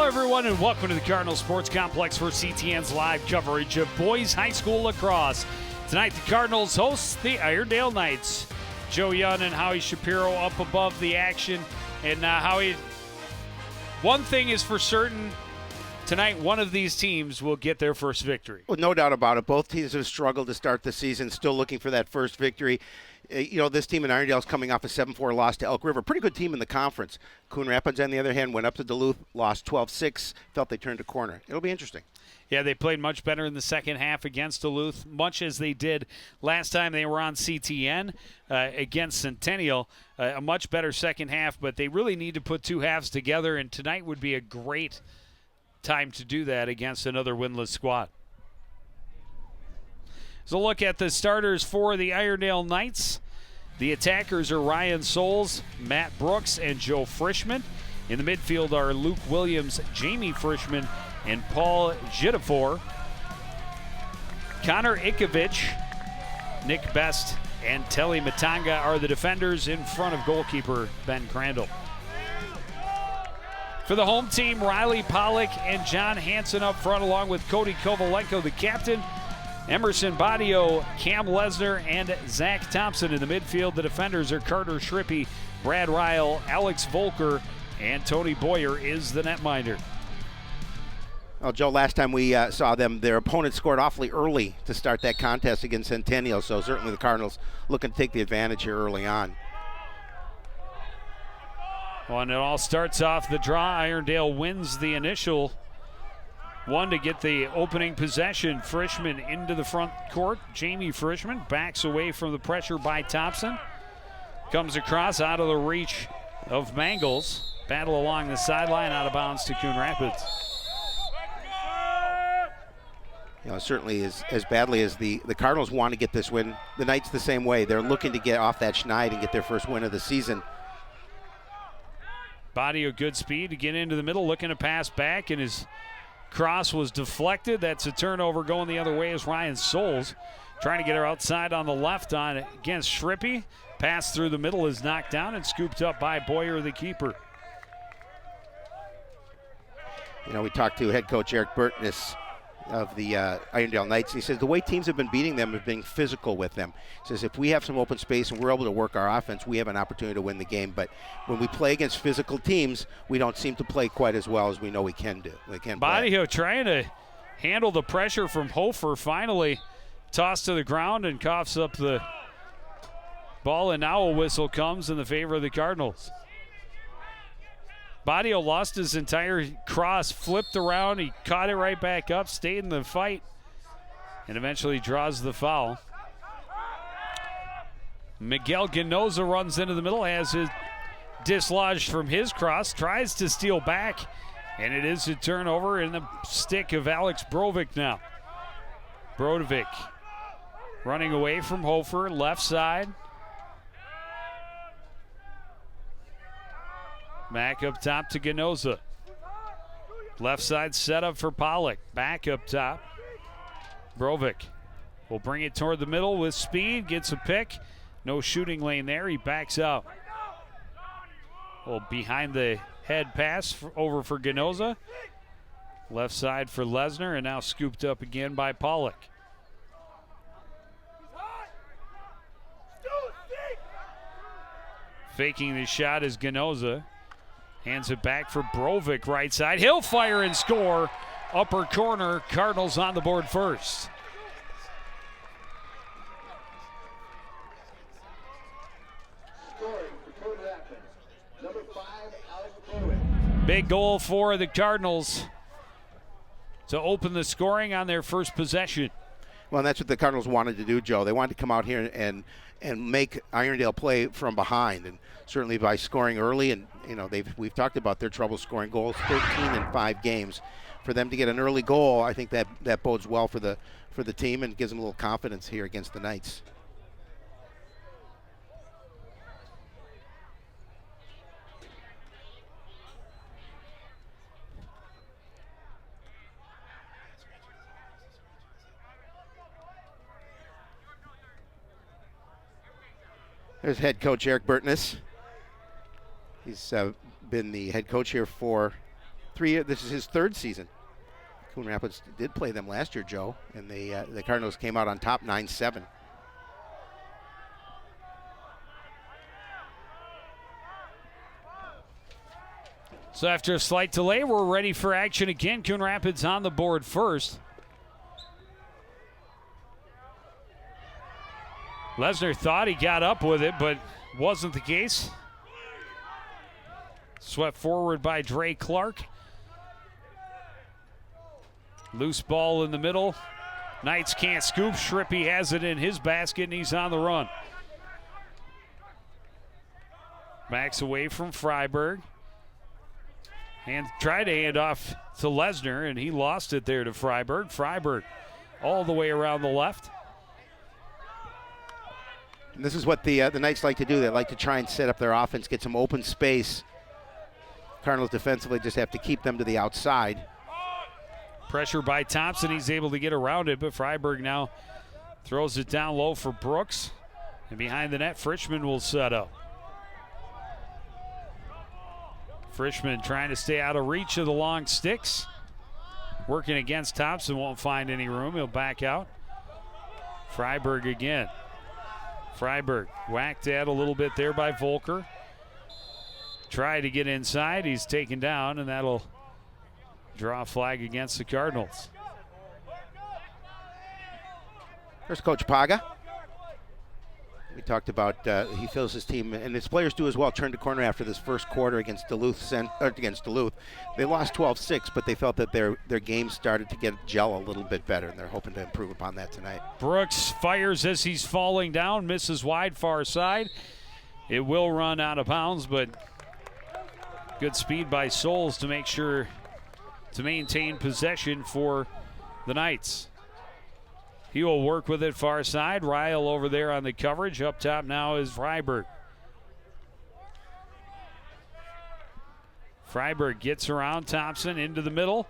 Hello, everyone, and welcome to the Cardinal Sports Complex for CTN's live coverage of boys high school lacrosse. Tonight, the Cardinals host the Irondale Knights. Joe Young and Howie Shapiro up above the action. And Howie, one thing is for certain, tonight one of these teams will get their first victory. Well, no doubt about it. Both teams have struggled to start the season, still looking for that first victory. This team in Irondale is coming off a 7-4 loss to Elk River. Pretty good team in the conference. Coon Rapids, on the other hand, went up to Duluth, lost 12-6, felt they turned a corner. It'll be interesting. Yeah, they played much better in the second half against Duluth, much as they did last time they were on CTN against Centennial. A much better second half, but they really need to put two halves together, and tonight would be a great time to do that against another winless squad. So look at the starters for the Irondale Knights. The attackers are Ryan Souls, Matt Brooks, and Joe Frischman. In the midfield are Luke Williams, Jamie Frischman, and Paul Jidafor. Connor Ikovich, Nick Best, and Telly Matanga are the defenders in front of goalkeeper Ben Crandall. For the home team, Riley Pollock and John Hansen up front, along with Cody Kovalenko, the captain. Emerson Badio, Cam Lesnar, and Zach Thompson in the midfield. The defenders are Carter Schrippy, Brad Ryle, Alex Volker, and Tony Boyer is the netminder. Well, Joe, last time we saw them, their opponent scored awfully early to start that contest against Centennial, so certainly the Cardinals looking to take the advantage here early on. Well, and it all starts off the draw. Irondale wins the initial one to get the opening possession. Frischman into the front court. Jamie Frischman backs away from the pressure by Thompson. Comes across out of the reach of Mangles. Battle along the sideline, out of bounds to Coon Rapids. Certainly as badly as the Cardinals want to get this win, the Knights the same way. They're looking to get off that schneid and get their first win of the season. Body of good speed to get into the middle, looking to pass back, and his cross was deflected. That's a turnover going the other way as Ryan Souls trying to get her outside on the left on against Schrippy. Pass through the middle is knocked down and scooped up by Boyer, the keeper. We talked to head coach Eric Burtness of the Irondale Knights. He says the way teams have been beating them is being physical with them. He says if we have some open space and we're able to work our offense, we have an opportunity to win the game. But when we play against physical teams, we don't seem to play quite as well as we know we can do. Badio trying to handle the pressure from Hofer, finally tossed to the ground and coughs up the ball, and now a whistle comes in the favor of the Cardinals. Badio lost his entire cross, flipped around, he caught it right back up, stayed in the fight, and eventually draws the foul. Miguel Ganoza runs into the middle, has it dislodged from his cross, tries to steal back, and it is a turnover in the stick of Alex Brovic now. Brodovic running away from Hofer, left side. Back up top to Ganoza. Left side set up for Pollock. Back up top. Brovic will bring it toward the middle with speed. Gets a pick. No shooting lane there. He backs out. Well, behind the head pass over for Ganoza. Left side for Lesnar, and now scooped up again by Pollock. Faking the shot is Ganoza. Hands it back for Brovic, right side. He'll fire and score. Upper corner, Cardinals on the board first. Big goal for the Cardinals to open the scoring on their first possession. Well, and that's what the Cardinals wanted to do, Joe. They wanted to come out here and make Irondale play from behind, and certainly by scoring early. And we've talked about their trouble scoring goals, 13 in 5 games. For them to get an early goal, I think that bodes well for the team and gives them a little confidence here against the Knights. There's head coach Eric Burtness. He's been the head coach here for This is his third season. Coon Rapids did play them last year, Joe, and the Cardinals came out on top 9-7. So after a slight delay, we're ready for action again. Coon Rapids on the board first. Lesnar thought he got up with it, but wasn't the case. Swept forward by Dre Clark. Loose ball in the middle. Knights can't scoop. Shrippy has it in his basket, and he's on the run. Backs away from Freiberg. And tried to hand off to Lesnar, and he lost it there to Freiberg. Freiberg all the way around the left. And this is what the Knights like to do. They like to try and set up their offense, get some open space. Cardinals defensively just have to keep them to the outside. Pressure by Thompson. He's able to get around it, but Freiberg now throws it down low for Brooks. And behind the net, Frischman will set up. Frischman trying to stay out of reach of the long sticks. Working against Thompson, won't find any room. He'll back out. Freiberg again. Freiberg whacked at a little bit there by Volker. Tried to get inside. He's taken down, and that'll draw a flag against the Cardinals. There's Coach Paga. We talked about he feels his team, and his players do as well, turned the corner after this first quarter against Duluth. They lost 12-6, but they felt that their game started to get gel a little bit better, and they're hoping to improve upon that tonight. Brooks fires as he's falling down, misses wide far side. It will run out of bounds, but good speed by Souls to make sure to maintain possession for the Knights. He will work with it far side. Ryle over there on the coverage. Up top now is Freiberg. Freiberg gets around Thompson into the middle.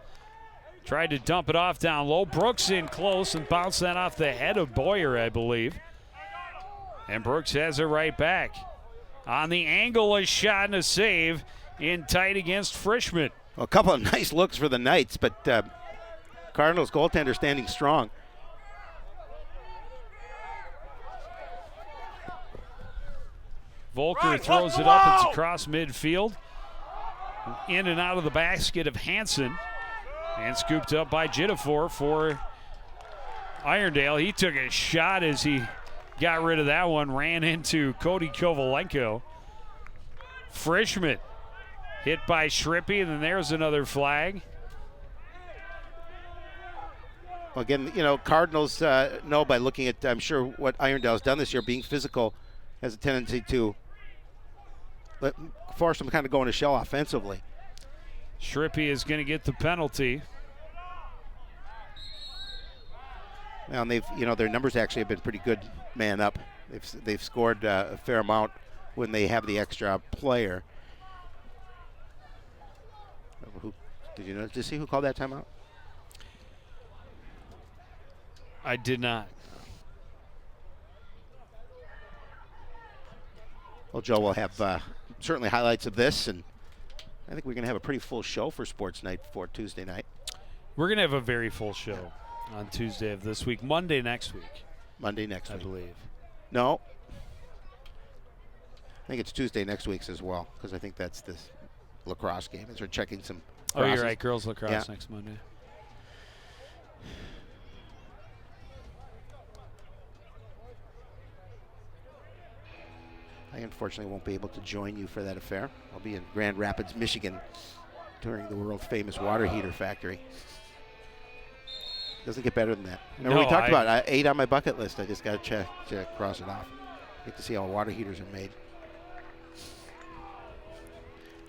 Tried to dump it off down low. Brooks in close and bounced that off the head of Boyer, I believe. And Brooks has it right back. On the angle, a shot and a save in tight against Frischman. Well, a couple of nice looks for the Knights, but Cardinals goaltender standing strong. Volker throws it up. It's across midfield. In and out of the basket of Hansen. And scooped up by Jittafor for Irondale. He took a shot as he got rid of that one. Ran into Cody Kovalenko. Frischman hit by Shrippy, and then there's another flag. Well, again, Cardinals know by looking at, I'm sure, what Irondale's done this year, being physical, has a tendency to force them kind of go in a shell offensively. Shrippy is going to get the penalty. Well, and their numbers actually have been pretty good man up. They've scored a fair amount when they have the extra player. Did you see who called that timeout? I did not. Well, Joe will have certainly highlights of this, and I think we're going to have a pretty full show for Sports Night for Tuesday night. We're going to have a very full show on Tuesday of this week. Monday next week. Monday next week. I believe. No. I think it's Tuesday next week as well, because I think that's this lacrosse game. As we're checking some crosses. Oh, you're right. Girls lacrosse next Monday. I unfortunately won't be able to join you for that affair. I'll be in Grand Rapids, Michigan during the world-famous water heater factory. Doesn't get better than that. Remember we talked about 8 on my bucket list. I just got to cross it off. Get to see how water heaters are made.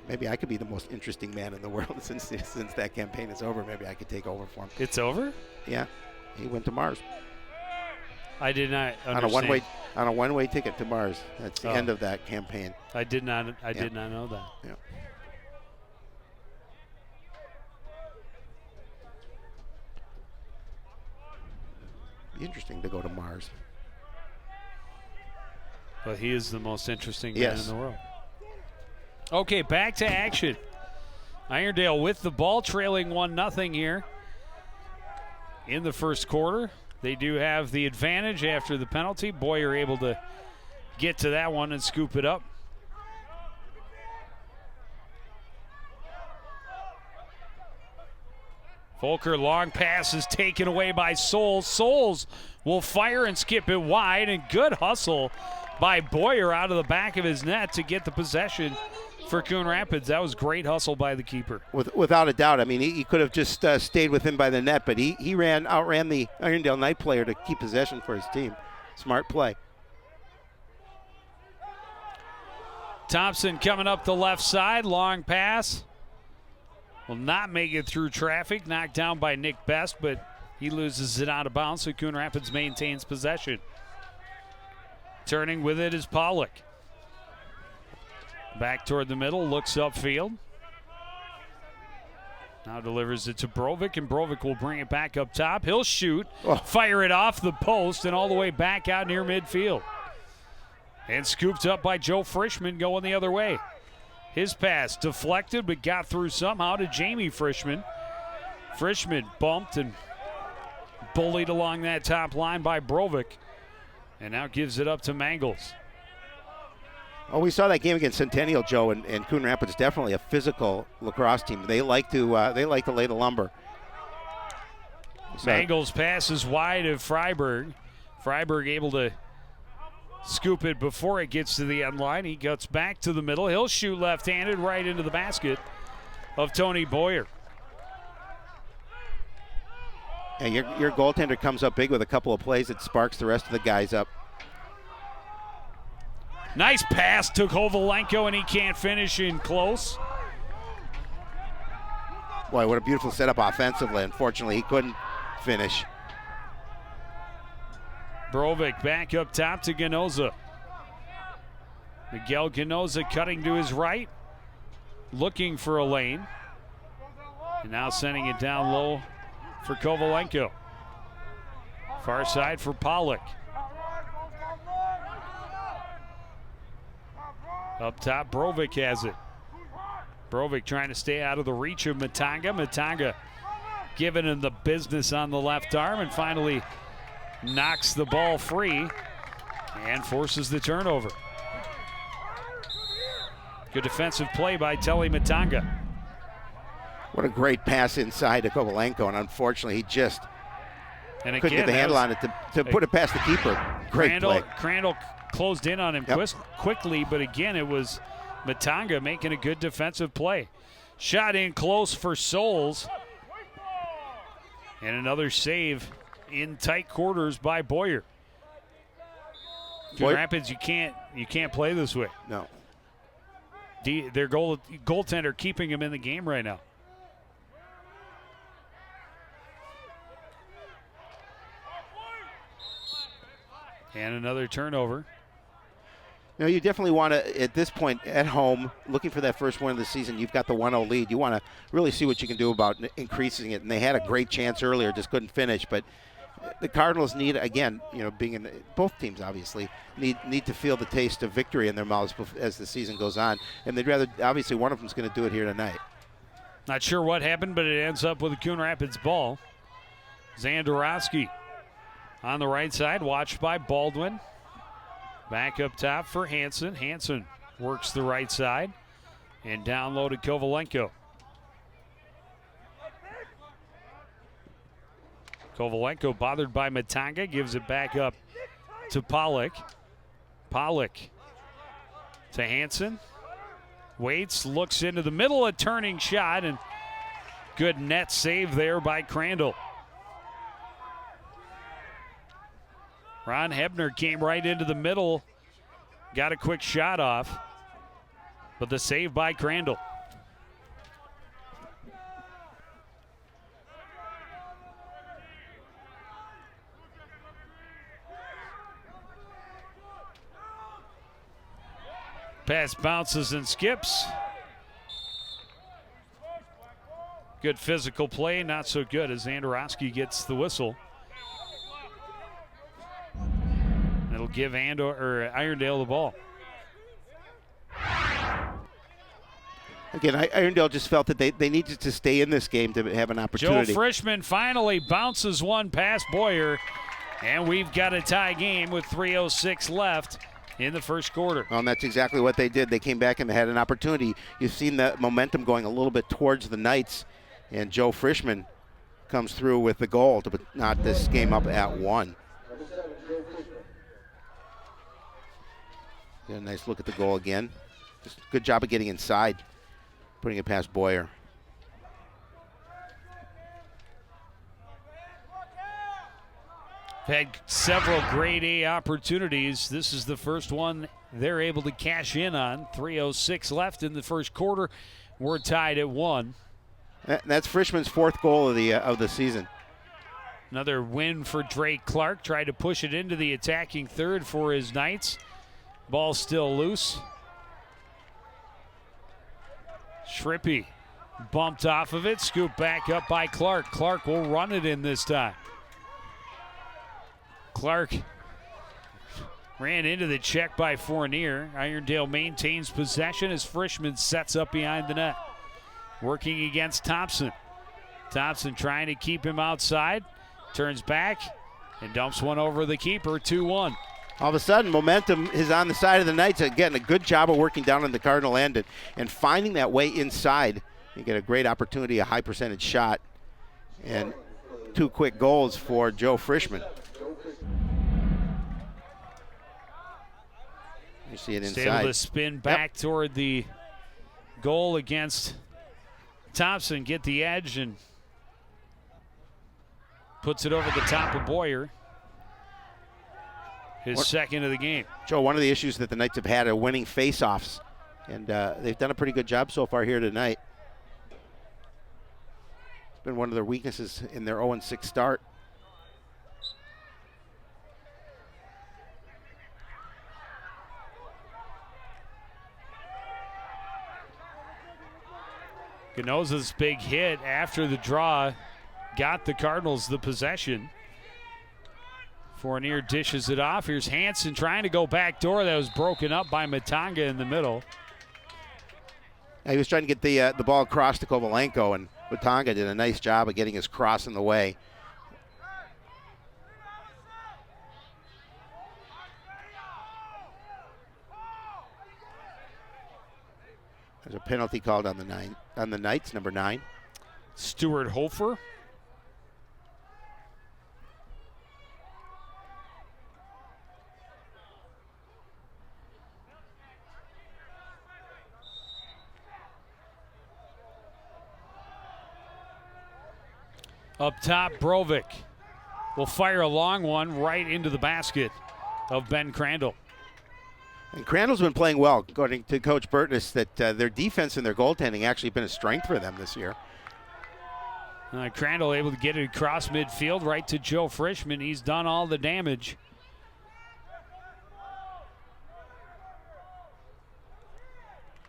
Maybe I could be the most interesting man in the world since that campaign is over. Maybe I could take over for him. It's over? Yeah. He went to Mars. I did not understand. On a one-way ticket to Mars. That's the end of that campaign. I did not know that. Yeah. Be interesting to go to Mars. But he is the most interesting man in the world. Okay, back to action. Irondale with the ball, trailing 1-0 here in the first quarter. They do have the advantage after the penalty. Boyer able to get to that one and scoop it up. Volker, long pass is taken away by Souls. Souls will fire and skip it wide, and good hustle by Boyer out of the back of his net to get the possession for Coon Rapids. That was great hustle by the keeper. Without a doubt. I mean, he could have just stayed with him by the net, but he outran the Irondale Knight player to keep possession for his team. Smart play. Thompson coming up the left side, long pass. Will not make it through traffic, knocked down by Nick Best, but he loses it out of bounds, so Coon Rapids maintains possession. Turning with it is Pollock. Back toward the middle, looks upfield. Now delivers it to Brovic, and Brovic will bring it back up top. He'll shoot, fire it off the post, and all the way back out near midfield. And scooped up by Joe Frischman going the other way. His pass deflected, but got through somehow to Jamie Frischman. Frischman bumped and bullied along that top line by Brovic, and now gives it up to Mangles. Oh, we saw that game against Centennial, Joe, and Coon Rapids definitely a physical lacrosse team. They like to lay the lumber. Mangles passes wide of Freiberg. Freiberg able to scoop it before it gets to the end line. He gets back to the middle. He'll shoot left-handed right into the basket of Tony Boyer. And your goaltender comes up big with a couple of plays that sparks the rest of the guys up. Nice pass to Kovalenko, and he can't finish in close. Boy, what a beautiful setup offensively. Unfortunately, he couldn't finish. Brovic back up top to Ganoza. Miguel Ganoza cutting to his right, looking for a lane. And now sending it down low for Kovalenko. Far side for Pollock. Up top, Brovic has it. Brovic trying to stay out of the reach of Matanga. Matanga giving him the business on the left arm, and finally knocks the ball free and forces the turnover. Good defensive play by Telly Matanga. What a great pass inside to Kovalenko, and unfortunately he just couldn't get the handle on it to put it past the keeper. Great play. Crandall closed in on him quickly, but again it was Matanga making a good defensive play. Shot in close for Souls, and another save in tight quarters by Boyer. Coon Rapids, you can't play this way. No. Their goaltender keeping him in the game right now. And another turnover. You know, you definitely want to, at this point at home, looking for that first win of the season, you've got the 1-0 lead. You want to really see what you can do about increasing it. And they had a great chance earlier, just couldn't finish. But the Cardinals need, again, being in both teams obviously, need to feel the taste of victory in their mouths as the season goes on. And they'd rather, obviously, one of them's going to do it here tonight. Not sure what happened, but it ends up with a Coon Rapids ball. Zandarowski on the right side, watched by Baldwin. Back up top for Hansen. Hansen works the right side and down low to Kovalenko. Kovalenko bothered by Matanga, gives it back up to Pollock. Pollock to Hansen. Waits, looks into the middle, a turning shot, and good net save there by Crandall. Ron Hebner came right into the middle, got a quick shot off, but the save by Crandall. Pass bounces and skips. Good physical play, not so good as Andorowski gets the whistle. It'll give Irondale the ball. Again, Irondale just felt that they needed to stay in this game to have an opportunity. Joe Frischman finally bounces one past Boyer, and we've got a tie game with 3:06 left in the first quarter. Well, and that's exactly what they did. They came back and they had an opportunity. You've seen the momentum going a little bit towards the Knights, and Joe Frischman comes through with the goal to put not this game up at 1. Get a nice look at the goal again. Just a good job of getting inside, putting it past Boyer. Had several grade A opportunities. This is the first one they're able to cash in on. 3:06 left in the first quarter. We're tied at 1. That's Frischman's 4th goal of the season. Another win for Drake Clark. Tried to push it into the attacking third for his Knights. Ball still loose. Schrippy bumped off of it. Scooped back up by Clark. Clark will run it in this time. Clark ran into the check by Fournier. Irondale maintains possession as Frischman sets up behind the net. Working against Thompson. Thompson trying to keep him outside. Turns back and dumps one over the keeper. 2-1. All of a sudden, momentum is on the side of the Knights. Again, a good job of working down on the Cardinal end and finding that way inside. You get a great opportunity, a high percentage shot, and 2 quick goals for Joe Frischman. You see it inside. Able to spin back toward the goal against Thompson, get the edge, and puts it over the top of Boyer. His second of the game. Joe, one of the issues that the Knights have had are winning face-offs, and they've done a pretty good job so far here tonight. It's been one of their weaknesses in their 0-6 start. Ganoza's big hit after the draw got the Cardinals the possession. Fournier dishes it off. Here's Hansen trying to go back door. That was broken up by Matanga in the middle. He was trying to get the ball across to Kovalenko, and Matanga did a nice job of getting his cross in the way. There's a penalty called on the Knights, number 9. Stuart Hofer. Up top, Brovik will fire a long one right into the basket of Ben Crandall. And Crandall's been playing well, according to Coach Burtness, that their defense and their goaltending actually been a strength for them this year. Crandall able to get it across midfield right to Joe Frischman. He's done all the damage.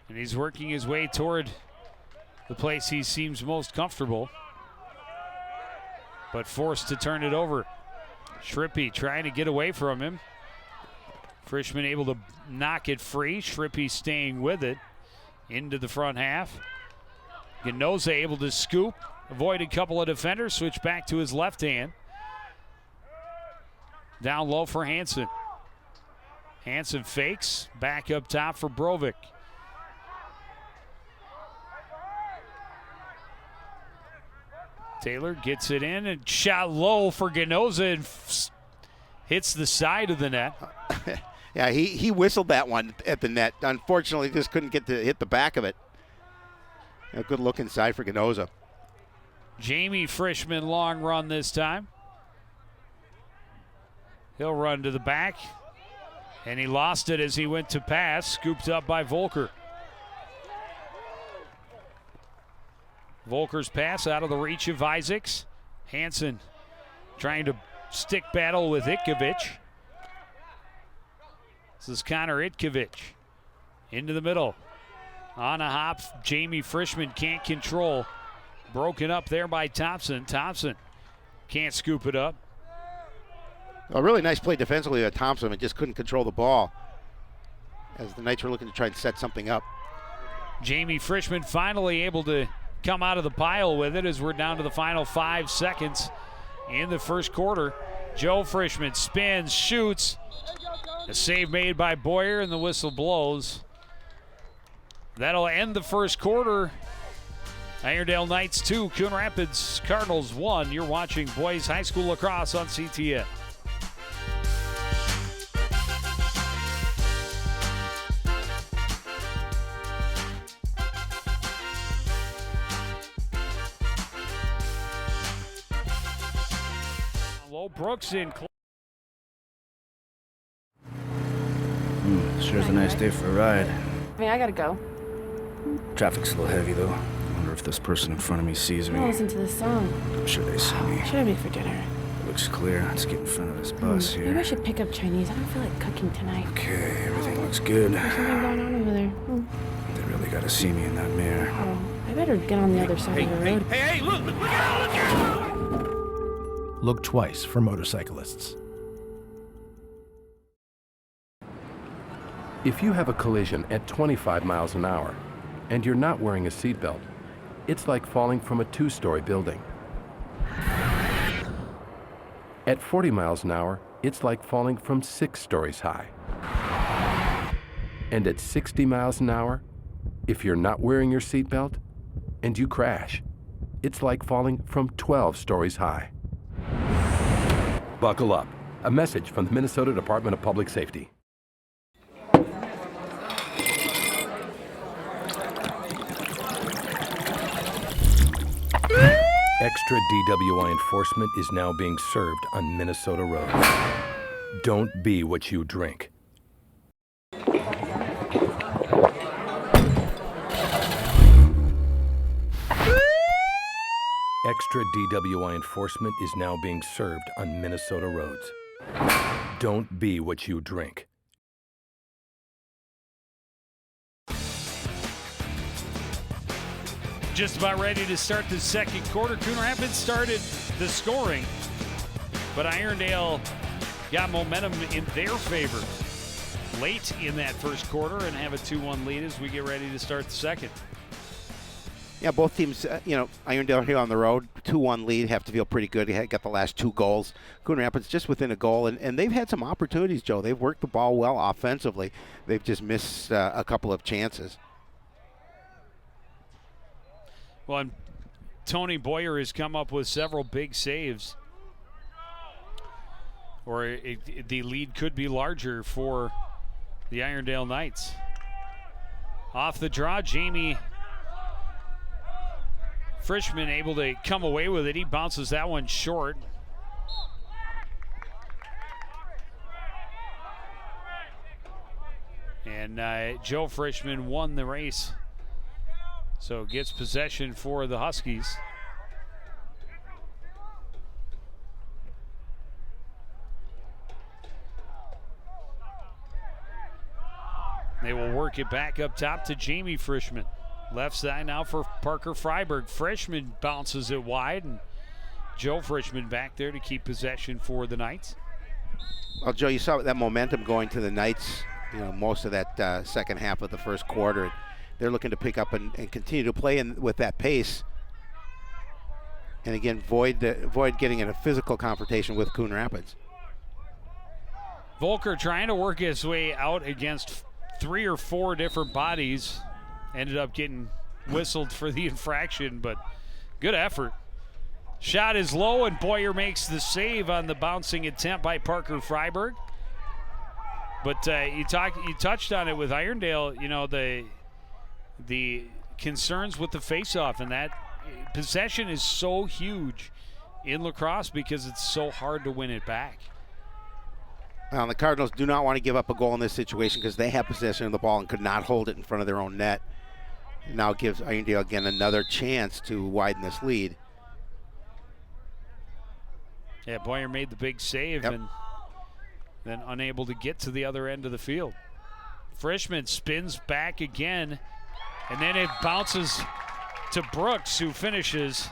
And he's working his way toward the place he seems most comfortable, but forced to turn it over. Schrippy trying to get away from him. Frischman able to knock it free. Schrippy staying with it into the front half. Ganoza able to scoop, avoid a couple of defenders, switch back to his left hand. Down low for Hansen. Hansen fakes, back up top for Brovik. Taylor gets it in and shot low for Ganoza and hits the side of the net. Yeah, he whistled that one at the net. Unfortunately, just couldn't get to hit the back of it. A good look inside for Ganoza. Jamie Frischman long run this time. He'll run to the back, and he lost it as he went to pass, scooped up by Volker. Volker's pass out of the reach of Isaacs. Hansen trying to stick battle with Itkovich. This is Connor Itkovich into the middle. On a hop, Jamie Frischman can't control. Broken up there by Thompson. Thompson can't scoop it up. A really nice play defensively by Thompson, and just couldn't control the ball as the Knights were looking to try and set something up. Jamie Frischman finally able to come out of the pile with it as we're down to the final 5 seconds in the first quarter. Joe Frischman spins, shoots. A save made by Boyer, and the whistle blows. That'll end the first quarter. Irondale Knights 2, Coon Rapids Cardinals 1. You're watching boys high school lacrosse on CTN. Low Brooks in. Sure's a nice day for a ride. I mean, I gotta go. Traffic's a little heavy, though. I wonder if this person in front of me sees me. I'll listen to this song. I'm sure they see me. What should I make for dinner? It looks clear. Let's get in front of this bus here. Maybe I should pick up Chinese. I don't feel like cooking tonight. Okay, everything looks good. There's something going on over there. They really gotta see me in that mirror. Oh, I better get on the other side of the road. Hey, look out! Look twice for motorcyclists. If you have a collision at 25 miles an hour and you're not wearing a seatbelt, it's like falling from a 2-story building. At 40 miles an hour, it's like falling from 6 stories high. And at 60 miles an hour, if you're not wearing your seatbelt and you crash, it's like falling from 12 stories high. Buckle up. A message from the Minnesota Department of Public Safety. Extra DWI enforcement is now being served on Minnesota roads. Don't be what you drink. Extra DWI enforcement is now being served on Minnesota roads. Don't be what you drink. Just about ready to start the second quarter. Coon Rapids started the scoring, but Irondale got momentum in their favor late in that first quarter and have a 2-1 lead as we get ready to start the second. Yeah, both teams, Irondale here on the road, 2-1 lead, have to feel pretty good. They got the last 2 goals. Coon Rapids just within a goal, and they've had some opportunities, Joe. They've worked the ball well offensively. They've just missed a couple of chances. Well, and Tony Boyer has come up with several big saves, or the lead could be larger for the Irondale Knights. Off the draw, Jamie Frischman able to come away with it. He bounces that one short. And Joe Frischman won the race. So gets possession for the Huskies. They will work it back up top to Jamie Frischman. Left side now for Parker Freiberg. Frischman bounces it wide, and Joe Frischman back there to keep possession for the Knights. Well, Joe, you saw that momentum going to the Knights, most of that second half of the first quarter. They're looking to pick up and continue to play with that pace. And again, avoid getting in a physical confrontation with Coon Rapids. Volker trying to work his way out against 3 or 4 different bodies. Ended up getting whistled for the infraction, but good effort. Shot is low, and Boyer makes the save on the bouncing attempt by Parker Freiberg. But you touched on it with Irondale, the concerns with the faceoff, and that possession is so huge in lacrosse because it's so hard to win it back. The Cardinals do not want to give up a goal in this situation because they have possession of the ball and could not hold it in front of their own net. It now gives Irondale again another chance to widen this lead. Yeah, Boyer made the big save and then unable to get to the other end of the field. Frischman spins back again, and then it bounces to Brooks, who finishes,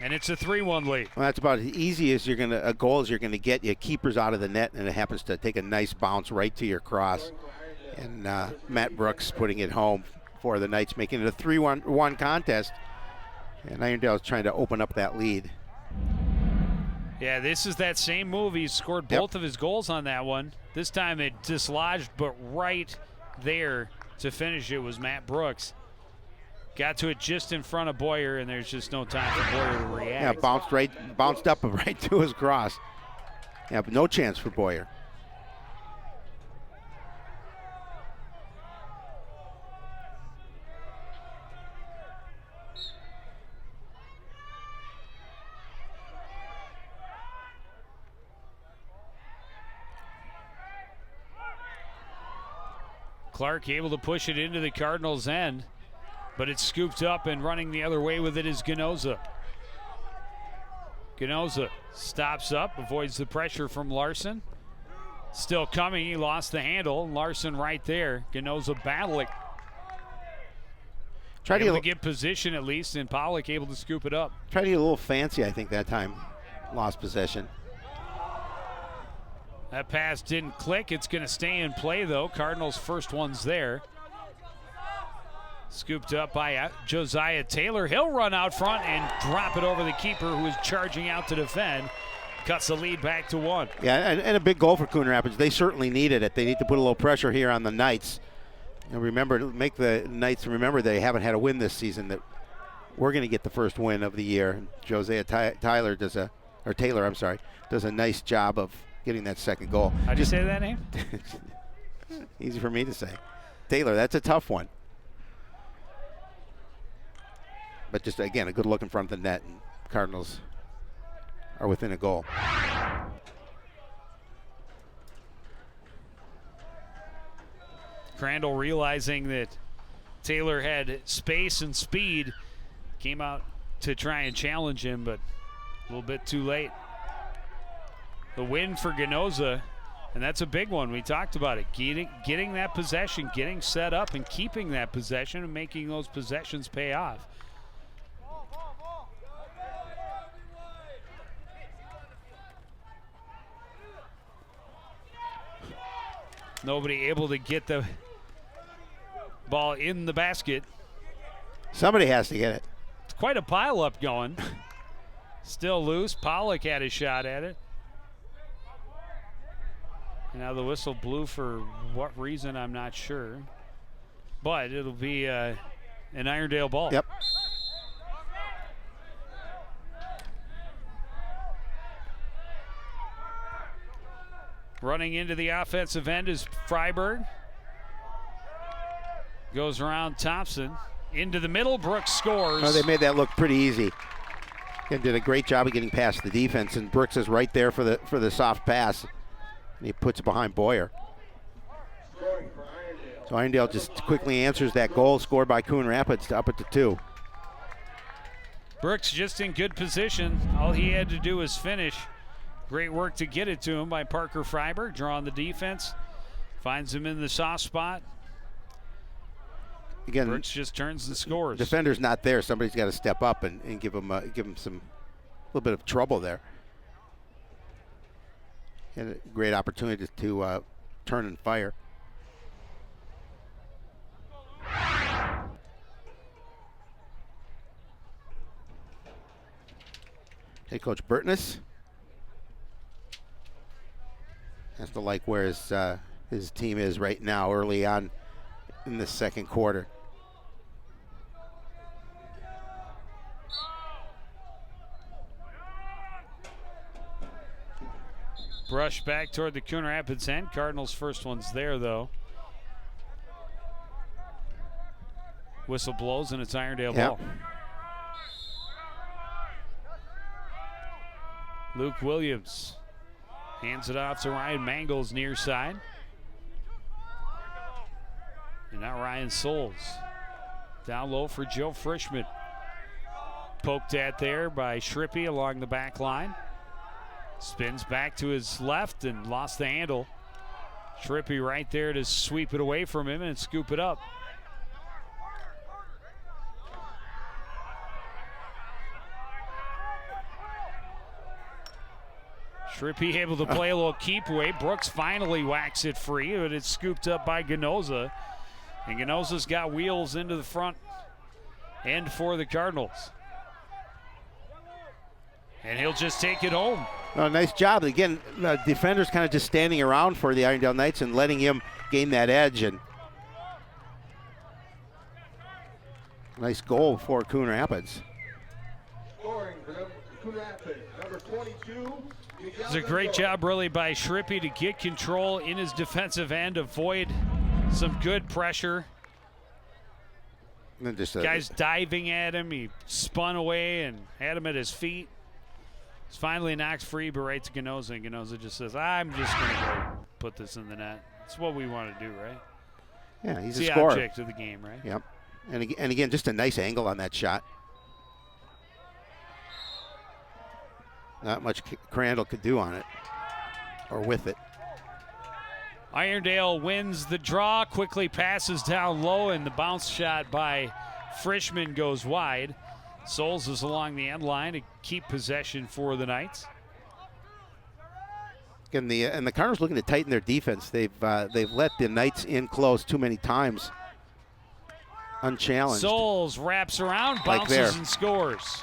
and it's a 3-1 lead. Well, that's about as easy as a goal as you're gonna get. Your keeper's out of the net, and it happens to take a nice bounce right to your cross. And Matt Brooks putting it home for the Knights, making it a 3-1 contest. And Irondale is trying to open up that lead. Yeah, this is that same move. He scored both of his goals on that one. This time it dislodged, but right there to finish it was Matt Brooks. Got to it just in front of Boyer, and there's just no time for Boyer to react. Yeah, bounced up right to his cross. Yeah, but no chance for Boyer. Clark able to push it into the Cardinals' end, but it's scooped up, and running the other way with it is Ganoza. Ganoza stops up, avoids the pressure from Larson. Still coming, he lost the handle. Larson right there. Ganoza battling. Able to get position at least, and Pollock able to scoop it up. Tried to get a little fancy, I think, that time. Lost possession. That pass didn't click. It's going to stay in play, though. Cardinals' first one's there. Scooped up by Josiah Taylor. He'll run out front and drop it over the keeper, who is charging out to defend. Cuts the lead back to 1. Yeah, and a big goal for Coon Rapids. They certainly needed it. They need to put a little pressure here on the Knights. And remember, make the Knights remember they haven't had a win this season, that we're going to get the first win of the year. Josiah Taylor does a nice job of getting that second goal. How'd you say that name? Easy for me to say. Taylor, that's a tough one. But just, again, a good look in front of the net, and Cardinals are within a goal. Crandall, realizing that Taylor had space and speed, came out to try and challenge him, but a little bit too late. The win for Ganoza, and that's a big one. We talked about it. Getting that possession, getting set up, and keeping that possession, and making those possessions pay off. Nobody able to get the ball in the basket. Somebody has to get it. It's quite a pile-up going. Still loose. Pollock had a shot at it. And now the whistle blew for what reason, I'm not sure. But it'll be an Irondale ball. Yep. Running into the offensive end is Freiberg. Goes around Thompson. Into the middle, Brooks scores. Oh, they made that look pretty easy. And did a great job of getting past the defense, and Brooks is right there for the soft pass. And he puts it behind Boyer. So Irondale just quickly answers that goal scored by Coon Rapids to up it to 2. Brooks just in good position. All he had to do was finish. Great work to get it to him by Parker Freiberg, drawing the defense. Finds him in the soft spot. Again, Brooks just turns and scores. Defender's not there. Somebody's got to step up and give him some little bit of trouble there. And a great opportunity to turn and fire. Hey, Coach Burtness has to like where his team is right now early on in the second quarter. Brush back toward the Coon Rapids end. Cardinals' first one's there, though. Whistle blows, and it's Irondale ball. Luke Williams hands it off to Ryan Mangles near side. And now Ryan Souls. Down low for Joe Frischman. Poked at there by Schrippy along the back line. Spins back to his left and lost the handle. Schrippy right there to sweep it away from him and scoop it up. Schrippy able to play a little keep away. Brooks finally whacks it free, but it's scooped up by Ganoza. And Ganoza's got wheels into the front end for the Cardinals. And he'll just take it home. Oh, nice job. Again, the defender's kind of just standing around for the Irondale Knights and letting him gain that edge. And nice goal for Coon Rapids. It's a great job really by Schrippy to get control in his defensive end, avoid some good pressure. And then just Guys diving at him, he spun away and had him at his feet. He's finally knocked free, but right to Ganoza, and Ganoza just says, I'm just going to go put this in the net. That's what we want to do, right? Yeah, he's it's a the scorer. object of the game, right? Yep. And again, just a nice angle on that shot. Not much Crandall could do on it or with it. Irondale wins the draw, quickly passes down low, and the bounce shot by Frischman goes wide. Souls is along the end line to keep possession for the Knights. And the Cardinals looking to tighten their defense. They've let the Knights in close too many times, unchallenged. Souls wraps around, bounces and scores.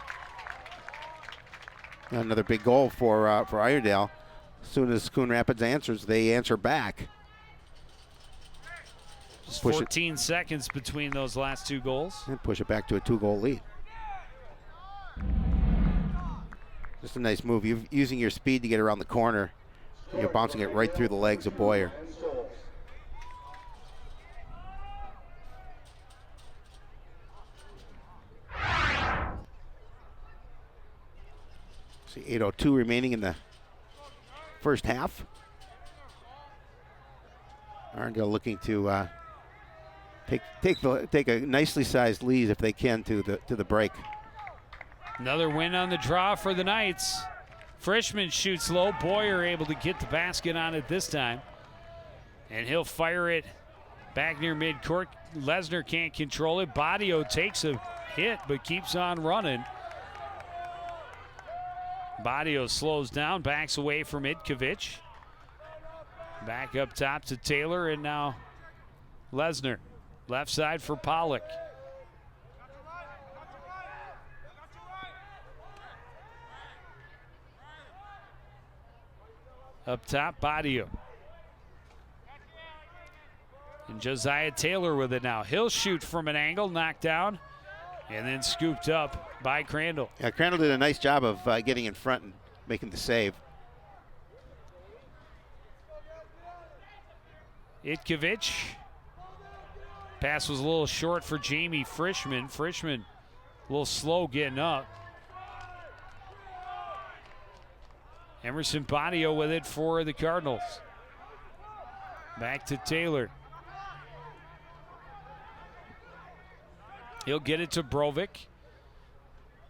Another big goal for Irondale. As soon as Coon Rapids answers, they answer back. Just 14 seconds between those last two goals. And push it back to a 2-goal lead. Just a nice move. You're using your speed to get around the corner. You're bouncing it right through the legs of Boyer. See, 8:02 remaining in the first half. Irondale looking to take a nicely sized lead if they can to the break. Another win on the draw for the Knights. Frischman shoots low. Boyer able to get the basket on it this time. And he'll fire it back near midcourt. Lesnar can't control it. Badio takes a hit but keeps on running. Badio slows down, backs away from Itkovich. Back up top to Taylor, and now Lesnar. Left side for Pollock. Up top, Badio. And Josiah Taylor with it now. He'll shoot from an angle, knocked down, and then scooped up by Crandall. Yeah, Crandall did a nice job of getting in front and making the save. Itkovich. Pass was a little short for Jamie Frischman. Frischman a little slow getting up. Emerson Badio with it for the Cardinals. Back to Taylor. He'll get it to Brovik.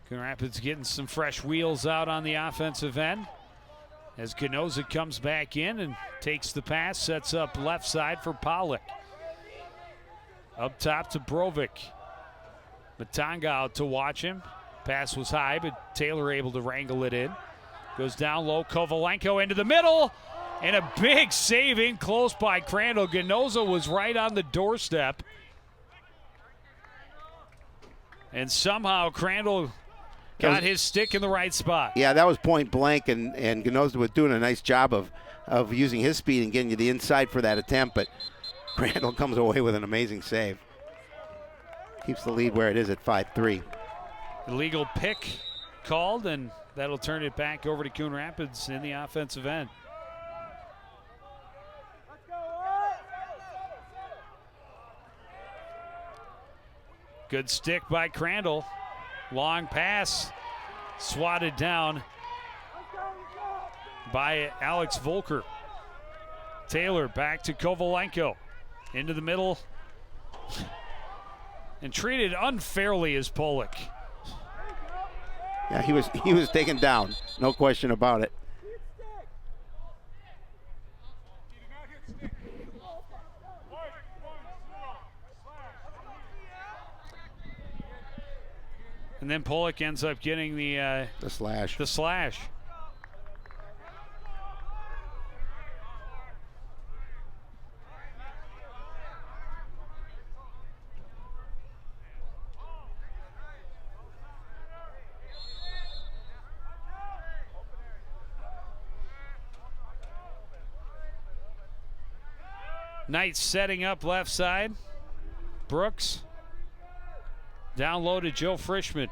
Coon Rapids getting some fresh wheels out on the offensive end as Ganoza comes back in and takes the pass, sets up left side for Pollock. Up top to Brovik. Matanga out to watch him. Pass was high, but Taylor able to wrangle it in. Goes down low, Kovalenko into the middle, and a big save in close by Crandall. Ganoza was right on the doorstep. And somehow Crandall got his stick in the right spot. Yeah, that was point blank, and Ganoza was doing a nice job of using his speed and getting to the inside for that attempt, but Crandall comes away with an amazing save. Keeps the lead where it is at 5-3. Illegal pick called, and that'll turn it back over to Coon Rapids in the offensive end. Good stick by Crandall. Long pass, swatted down by Alex Volker. Taylor back to Kovalenko. Into the middle. And treated unfairly as Pollock. Yeah, he was taken down, no question about it. And then Pollock ends up getting the slash. The slash. Knight setting up left side. Brooks. Down low to Joe Frischman.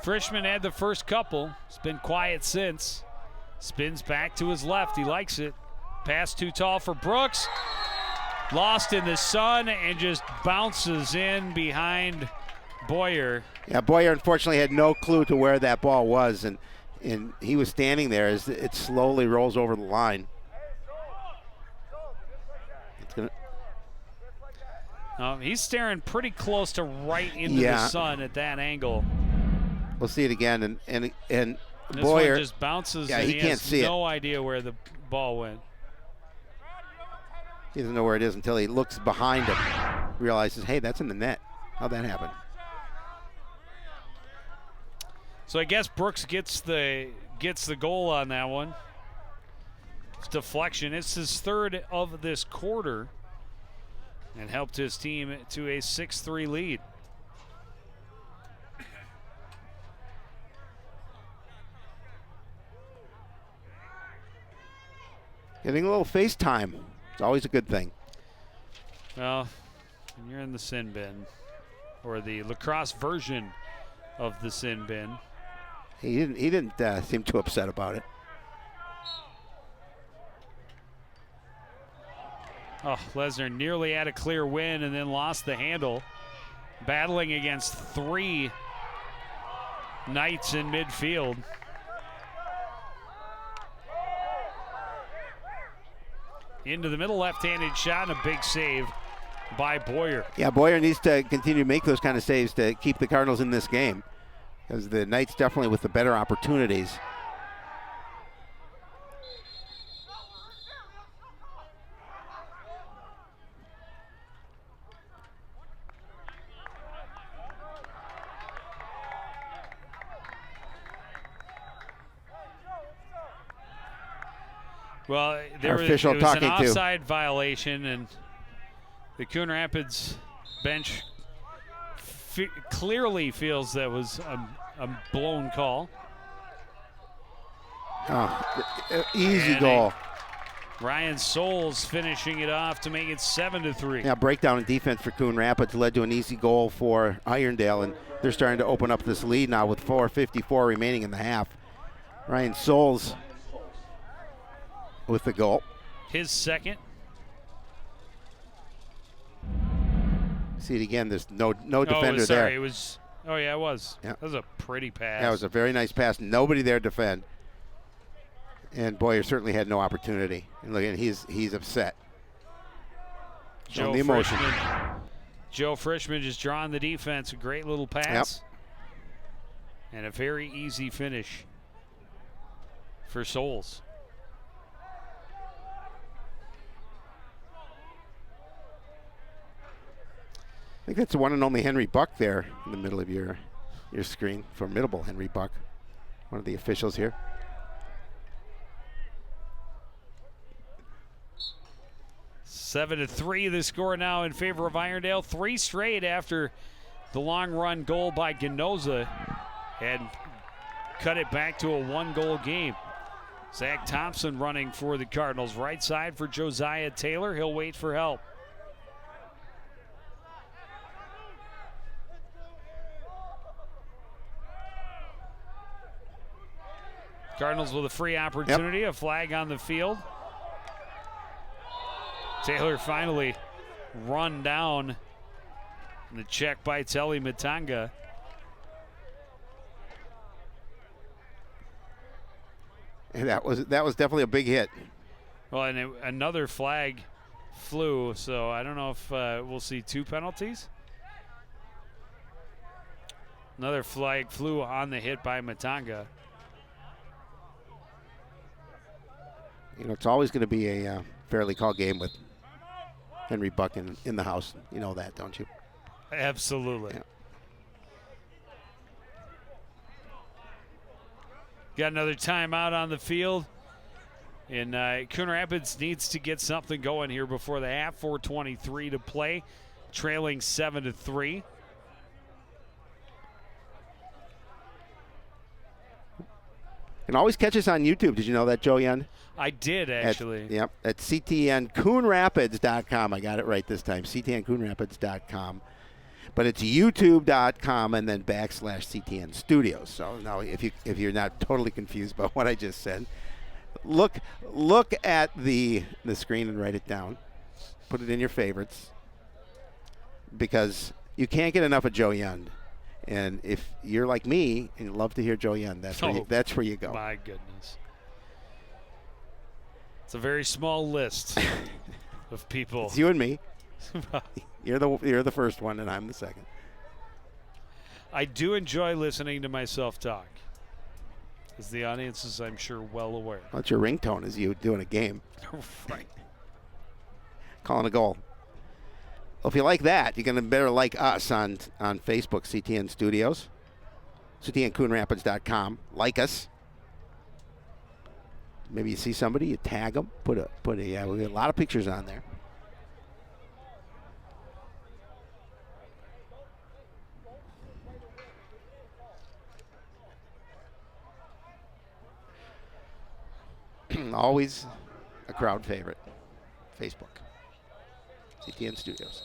Frischman had the first couple. It's been quiet since. Spins back to his left. He likes it. Pass too tall for Brooks. Lost in the sun and just bounces in behind Boyer. Yeah, Boyer unfortunately had no clue to where that ball was, and he was standing there as it slowly rolls over the line. He's staring pretty close to right into the sun at that angle. We'll see it again, and This Boyer one just bounces, yeah, and he can't has see no idea where the ball went. He doesn't know where it is until he looks behind him, realizes, hey, that's in the net. How'd that happen? So I guess Brooks gets the goal on that one. It's deflection. It's his third of this quarter, and helped his team to a 6-3 lead. Getting a little FaceTime. It's always a good thing. Well, when you're in the sin bin, or the lacrosse version of the sin bin. He didn't seem too upset about it. Oh, Lesnar nearly had a clear win and then lost the handle. Battling against 3 Knights in midfield. Into the middle, left-handed shot, and a big save by Boyer. Yeah, Boyer needs to continue to make those kind of saves to keep the Cardinals in this game, because the Knights definitely with the better opportunities. Well, there was an offside violation, and the Coon Rapids bench clearly feels that was a blown call. Oh, easy goal. Ryan Souls finishing it off to make it 7-3. Yeah, breakdown in defense for Coon Rapids led to an easy goal for Irondale, and they're starting to open up this lead now with 4:54 remaining in the half. Ryan Souls with the goal. His second. See it again. There's no defender sorry, there. It was. Oh yeah, it was. Yeah. That was a pretty pass. That was a very nice pass. Nobody there to defend. And Boyer certainly had no opportunity. And look, and he's upset. Joe the emotion. Joe Frischman just drawing the defense. A great little pass. Yep. And a very easy finish for Souls. I think that's the one and only Henry Buck there in the middle of your screen. Formidable Henry Buck, one of the officials here. 7-3 the score now in favor of Irondale. 3 straight after the long run goal by Ganoza had cut it back to a 1-goal game. Zach Thompson running for the Cardinals. Right side for Josiah Taylor. He'll wait for help. Cardinals with a free opportunity, a flag on the field. Taylor finally run down. And the check by Telly Matanga. And that was definitely a big hit. Well, and another flag flew, so I don't know if we'll see 2 penalties. Another flag flew on the hit by Matanga. You know, it's always going to be a fairly called game with Henry Buck in the house. You know that, don't you? Absolutely. Yeah. Got another timeout on the field. And Coon Rapids needs to get something going here before the half. 4:23 to play, trailing 7-3. And always catch us on YouTube. Did you know that, Joe Yund? I did, actually. Yep, at ctncoonrapids.com. I got it right this time, ctncoonrapids.com. But it's youtube.com and then / CTN Studios. So now if you're not totally confused by what I just said, look at the screen and write it down. Put it in your favorites, because you can't get enough of Joe Yund. And if you're like me and you love to hear Joe Yund, that's where you go. My goodness. It's a very small list of people. It's you and me. You're the first one, and I'm the second. I do enjoy listening to myself talk, as the audience is, I'm sure, well aware. Well, that's your ringtone as you doing a game. Right. Calling a goal. Well, if you like that, you're going to better like us on Facebook, CTN Studios, ctncoonrapids.com. Like us. Maybe you see somebody, you tag them, we got a lot of pictures on there. Always a crowd favorite. Facebook. CTN Studios.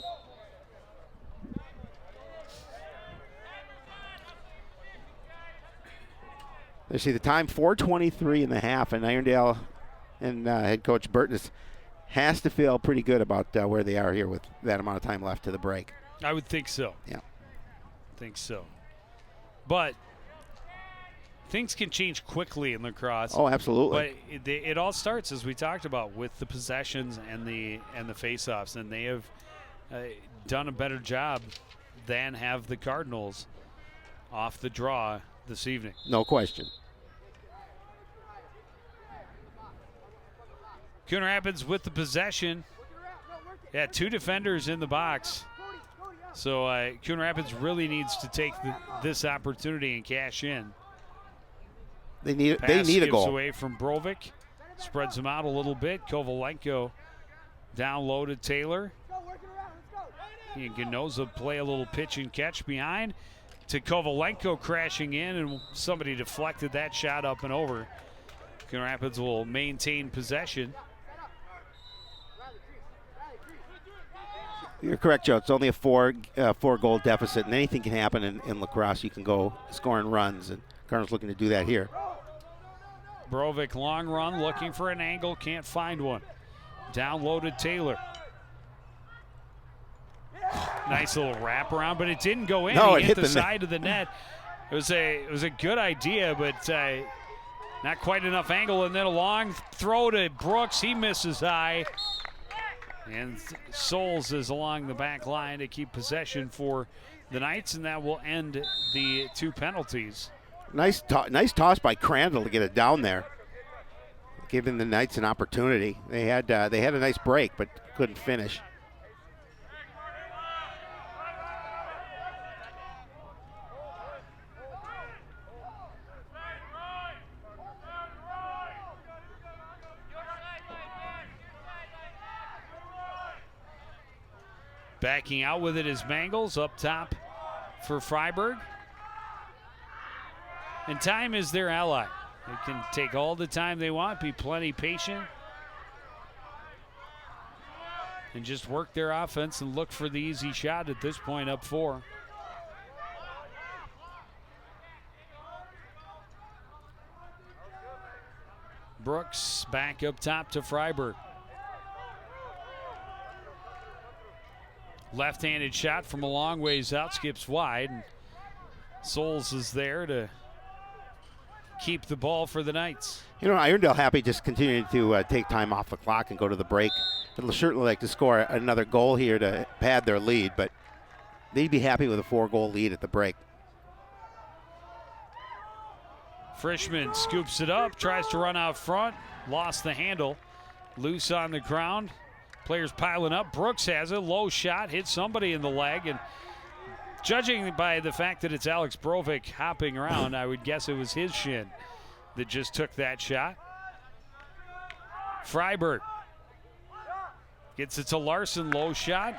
Let's see the time, 4:23 and a half, and Irondale and head coach Burton has to feel pretty good about where they are here with that amount of time left to the break. I would think so. Yeah. Think so. But things can change quickly in lacrosse. Oh, absolutely. But it all starts, as we talked about, with the possessions and the faceoffs, and they have done a better job than have the Cardinals off the draw this evening. No question. Coon Rapids with the possession. Yeah, 2 defenders in the box. So Coon Rapids really needs to take this opportunity and cash in. They need a Gives goal. Away from Brovik. Spreads them out a little bit. Kovalenko down low to Taylor. He and Ganoza play a little pitch and catch behind to Kovalenko crashing in, and somebody deflected that shot up and over. Coon Rapids will maintain possession. You're correct, Joe. It's only a four-goal deficit, and anything can happen in lacrosse. You can go scoring runs, and Cardinals looking to do that here. Brovik, long run, looking for an angle, can't find one. Down low to Taylor. Nice little wraparound, but it didn't go in. No, He it hit hit the the side of the net. It was a good idea, but not quite enough angle. And then a long throw to Brooks. He misses high. And Souls is along the back line to keep possession for the Knights, and that will end the 2 penalties. Nice toss by Crandall to get it down there, giving the Knights an opportunity. They had a nice break, but couldn't finish. Backing out with it is Mangles up top for Freiburg. And time is their ally. They can take all the time they want, be plenty patient, and just work their offense and look for the easy shot at this point, up 4. Brooks back up top to Freiburg. Left-handed shot from a long ways out, skips wide. And Souls is there to keep the ball for the Knights. You know, Irondale happy just continuing to take time off the clock and go to the break. They'll certainly like to score another goal here to pad their lead, but they'd be happy with a 4-goal lead at the break. Frischman scoops it up, tries to run out front, lost the handle, loose on the ground. Players piling up. Brooks has it, low shot, hit somebody in the leg, and judging by the fact that it's Alex Brovik hopping around, I would guess it was his shin that just took that shot. Freiburg gets it to Larson, low shot,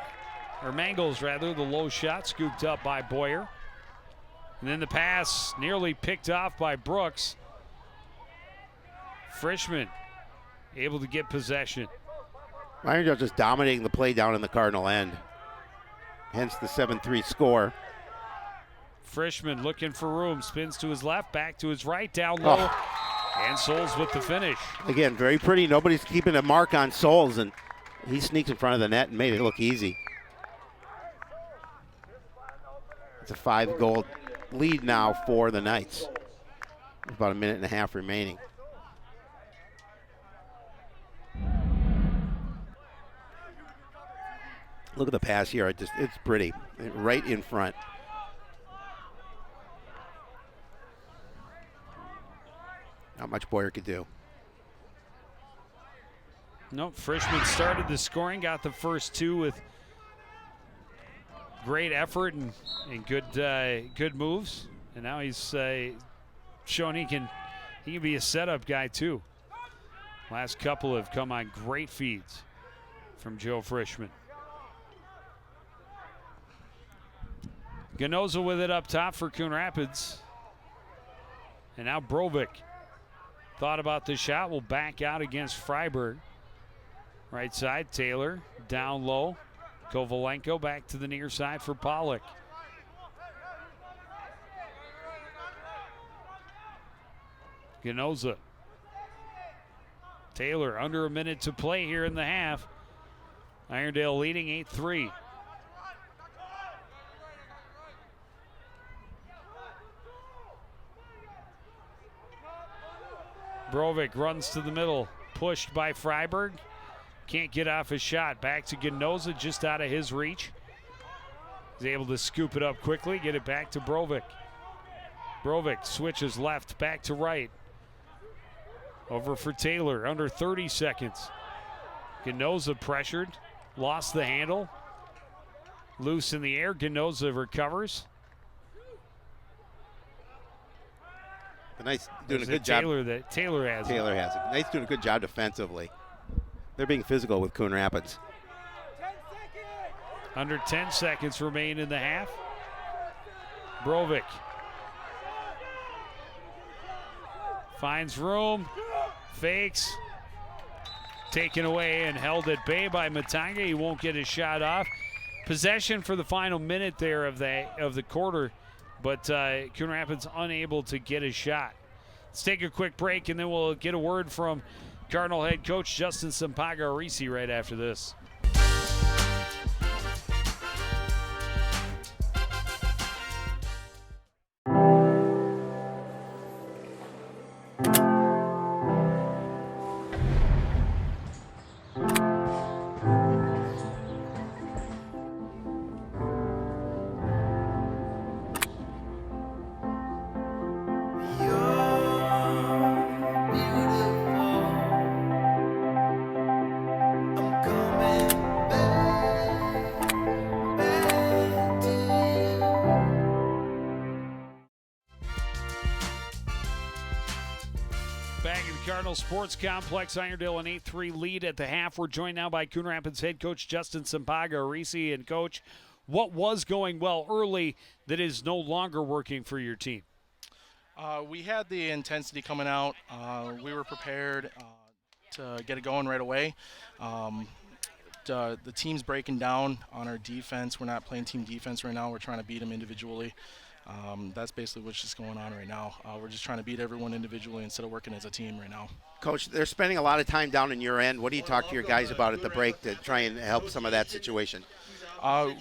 or Mangles rather, the low shot scooped up by Boyer. And then the pass nearly picked off by Brooks. Frischman able to get possession. Irondale just dominating the play down in the Cardinal end. Hence the 7-3 score. Frischman looking for room, spins to his left, back to his right, down low, and Souls with the finish. Again, very pretty. Nobody's keeping a mark on Souls, and he sneaks in front of the net and made it look easy. It's a 5-goal lead now for the Knights. About a minute and a half remaining. Look at the pass here. It's pretty. Right in front. Not much Boyer could do. Nope, Frischman started the scoring, got the first two with great effort and good moves. And now he's showing he can be a setup guy too. Last couple have come on great feeds from Joe Frischman. Ganoza with it up top for Coon Rapids. And now Brovik thought about the shot, will back out against Freiburg. Right side, Taylor down low. Kovalenko back to the near side for Pollock. Ganoza. Taylor under a minute to play here in the half. Irondale leading 8-3. Brovik runs to the middle, pushed by Freiburg. Can't get off his shot. Back to Ganoza, just out of his reach. He's able to scoop it up quickly, get it back to Brovik. Brovik switches left, back to right. Over for Taylor, under 30 seconds. Ganoza pressured, lost the handle. Loose in the air, Ganoza recovers. The Knights doing a good job. Taylor has it. Knights doing a good job defensively. They're being physical with Coon Rapids. Under 10 seconds remain in the half. Brovik finds room, fakes, taken away and held at bay by Matanga. He won't get his shot off. Possession for the final minute there of the quarter, but Coon Rapids unable to get a shot. Let's take a quick break, and then we'll get a word from Cardinal head coach Justin Sampaga-Arisi right after this. Sports Complex, Irondale an 8-3 lead at the half. We're joined now by Coon Rapids head coach Justin Sampaga-Arisi. And coach, what was going well early that is no longer working for your team? We had the intensity coming out. We were prepared to get it going right away. The team's breaking down on our defense. We're not playing team defense right now. We're trying to beat them individually. That's basically what's just going on right now. We're just trying to beat everyone individually instead of working as a team right now. Coach, they're spending a lot of time down in your end. What do you talk to your guys about at the break to try and help some of that situation?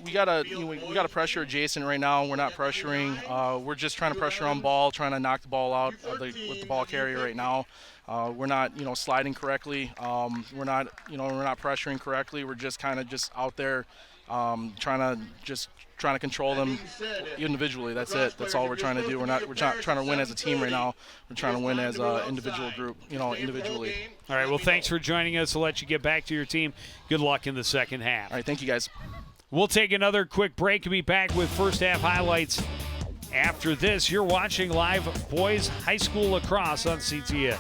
We gotta pressure Jason right now. We're not pressuring. We're just trying to pressure on ball, trying to knock the ball out with the ball carrier right now. We're not sliding correctly. We're not pressuring correctly. We're just kind of just out there trying to control them individually. That's it. That's all we're trying to do. We're not trying to win as a team right now. We're trying to win as an individual group, individually. All right, well, thanks for joining us. We'll let you get back to your team. Good luck in the second half. All right, thank you, guys. We'll take another quick break and be back with first half highlights after this. You're watching live boys high school lacrosse on CTN.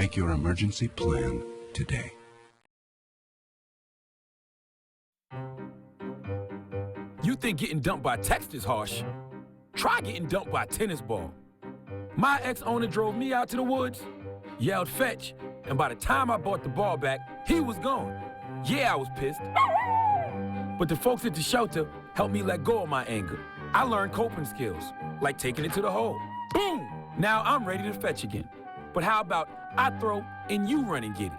Make your emergency plan today. You think getting dumped by text is harsh? Try getting dumped by a tennis ball. My ex-owner drove me out to the woods, yelled fetch, and by the time I brought the ball back, he was gone. Yeah, I was pissed. But the folks at the shelter helped me let go of my anger. I learned coping skills, like taking it to the hole. Boom! Now I'm ready to fetch again. But how about I throw and you run and get it?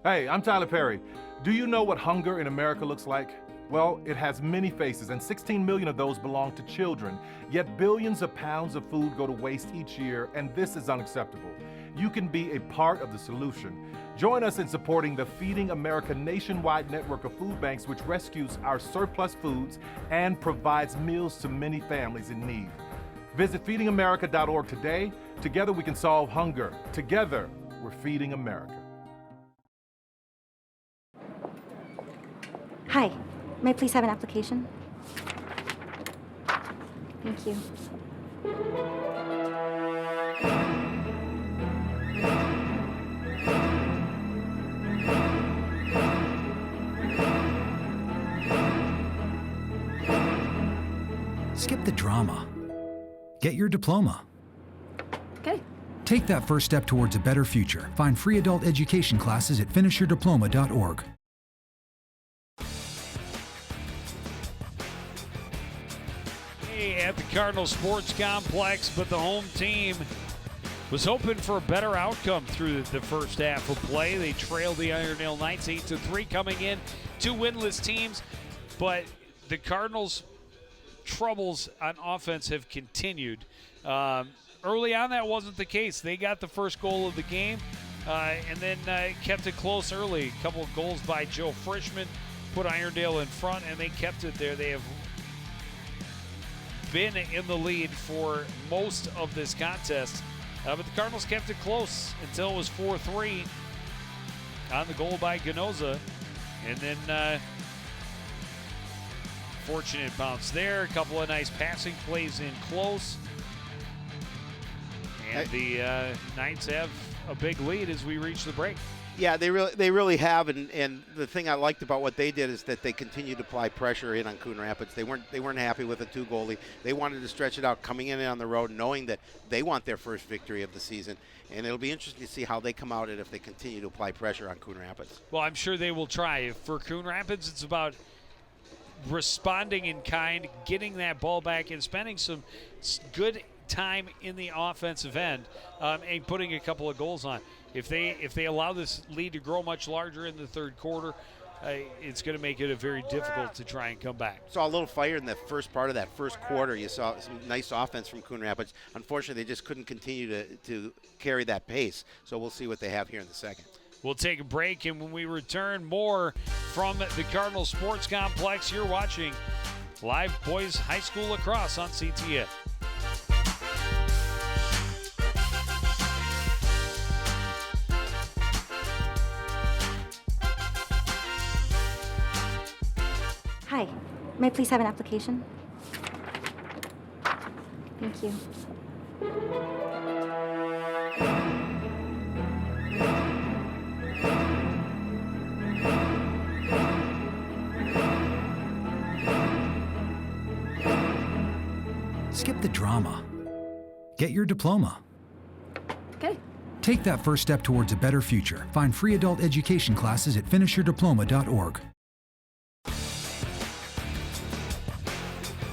Hey, I'm Tyler Perry. Do you know what hunger in America looks like? Well, it has many faces, and 16 million of those belong to children. Yet billions of pounds of food go to waste each year, and this is unacceptable. You can be a part of the solution. Join us in supporting the Feeding America nationwide network of food banks, which rescues our surplus foods and provides meals to many families in need. Visit feedingamerica.org today. Together we can solve hunger. Together, we're feeding America. Hi, may I please have an application? Thank you. Skip the drama. Get your diploma. Okay. Take that first step towards a better future. Find free adult education classes at finishyourdiploma.org. At the Cardinal Sports Complex, but the home team was hoping for a better outcome through the first half of play. They trailed the Irondale Knights 8-3 coming in, 2 winless teams, but the Cardinals' troubles on offense have continued. Early on, that wasn't the case. They got the first goal of the game and then kept it close early. A couple of goals by Joe Frischman put Irondale in front, and they kept it there. They have been in the lead for most of this contest, but the Cardinals kept it close until it was 4-3 on the goal by Ganoza, and then fortunate bounce there, a couple of nice passing plays in close, and the Knights have a big lead as we reach the break. Yeah, they really have, and the thing I liked about what they did is that they continued to apply pressure in on Coon Rapids. They weren't happy with a 2-goalie. They wanted to stretch it out, coming in on the road, knowing that they want their first victory of the season. And it'll be interesting to see how they come out and if they continue to apply pressure on Coon Rapids. Well, I'm sure they will try. For Coon Rapids, it's about responding in kind, getting that ball back, and spending some good time in the offensive end and putting a couple of goals on. If they allow this lead to grow much larger in the third quarter, it's going to make it very difficult to try and come back. Saw a little fire in the first part of that first quarter. You saw some nice offense from Coon Rapids. Unfortunately, they just couldn't continue to carry that pace. So we'll see what they have here in the second. We'll take a break, and when we return, more from the Cardinal Sports Complex. You're watching live boys high school lacrosse on CTN. Hi, may I please have an application? Thank you. Skip the drama. Get your diploma. Okay. Take that first step towards a better future. Find free adult education classes at finishyourdiploma.org.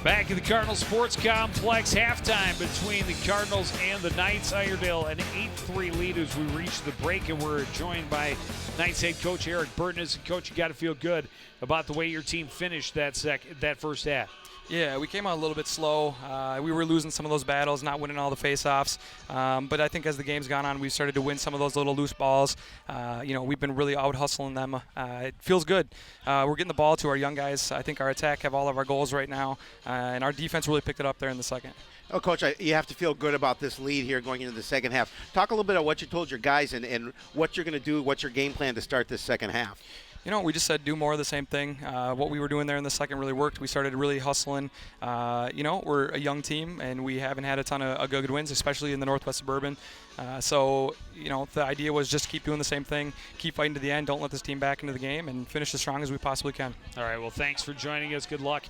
Back at the Cardinal Sports Complex, halftime between the Cardinals and the Knights. Irondale an 8-3 lead as we reach the break, and we're joined by Knights head coach Eric Burtness. Coach, you got to feel good about the way your team finished that first half. Yeah, we came out a little bit slow. We were losing some of those battles, not winning all the face-offs. But I think as the game's gone on, we've started to win some of those little loose balls. We've been really out-hustling them. It feels good. We're getting the ball to our young guys. I think our attack have all of our goals right now, and our defense really picked it up there in the second. Oh, Coach, you have to feel good about this lead here going into the second half. Talk a little bit about what you told your guys and what you're going to do, what's your game plan to start this second half. We just said do more of the same thing. What we were doing there in the second really worked. We started really hustling. We're a young team, and we haven't had a ton of good wins, especially in the Northwest Suburban. So the idea was just keep doing the same thing, keep fighting to the end, don't let this team back into the game, and finish as strong as we possibly can. All right, well, thanks for joining us. Good luck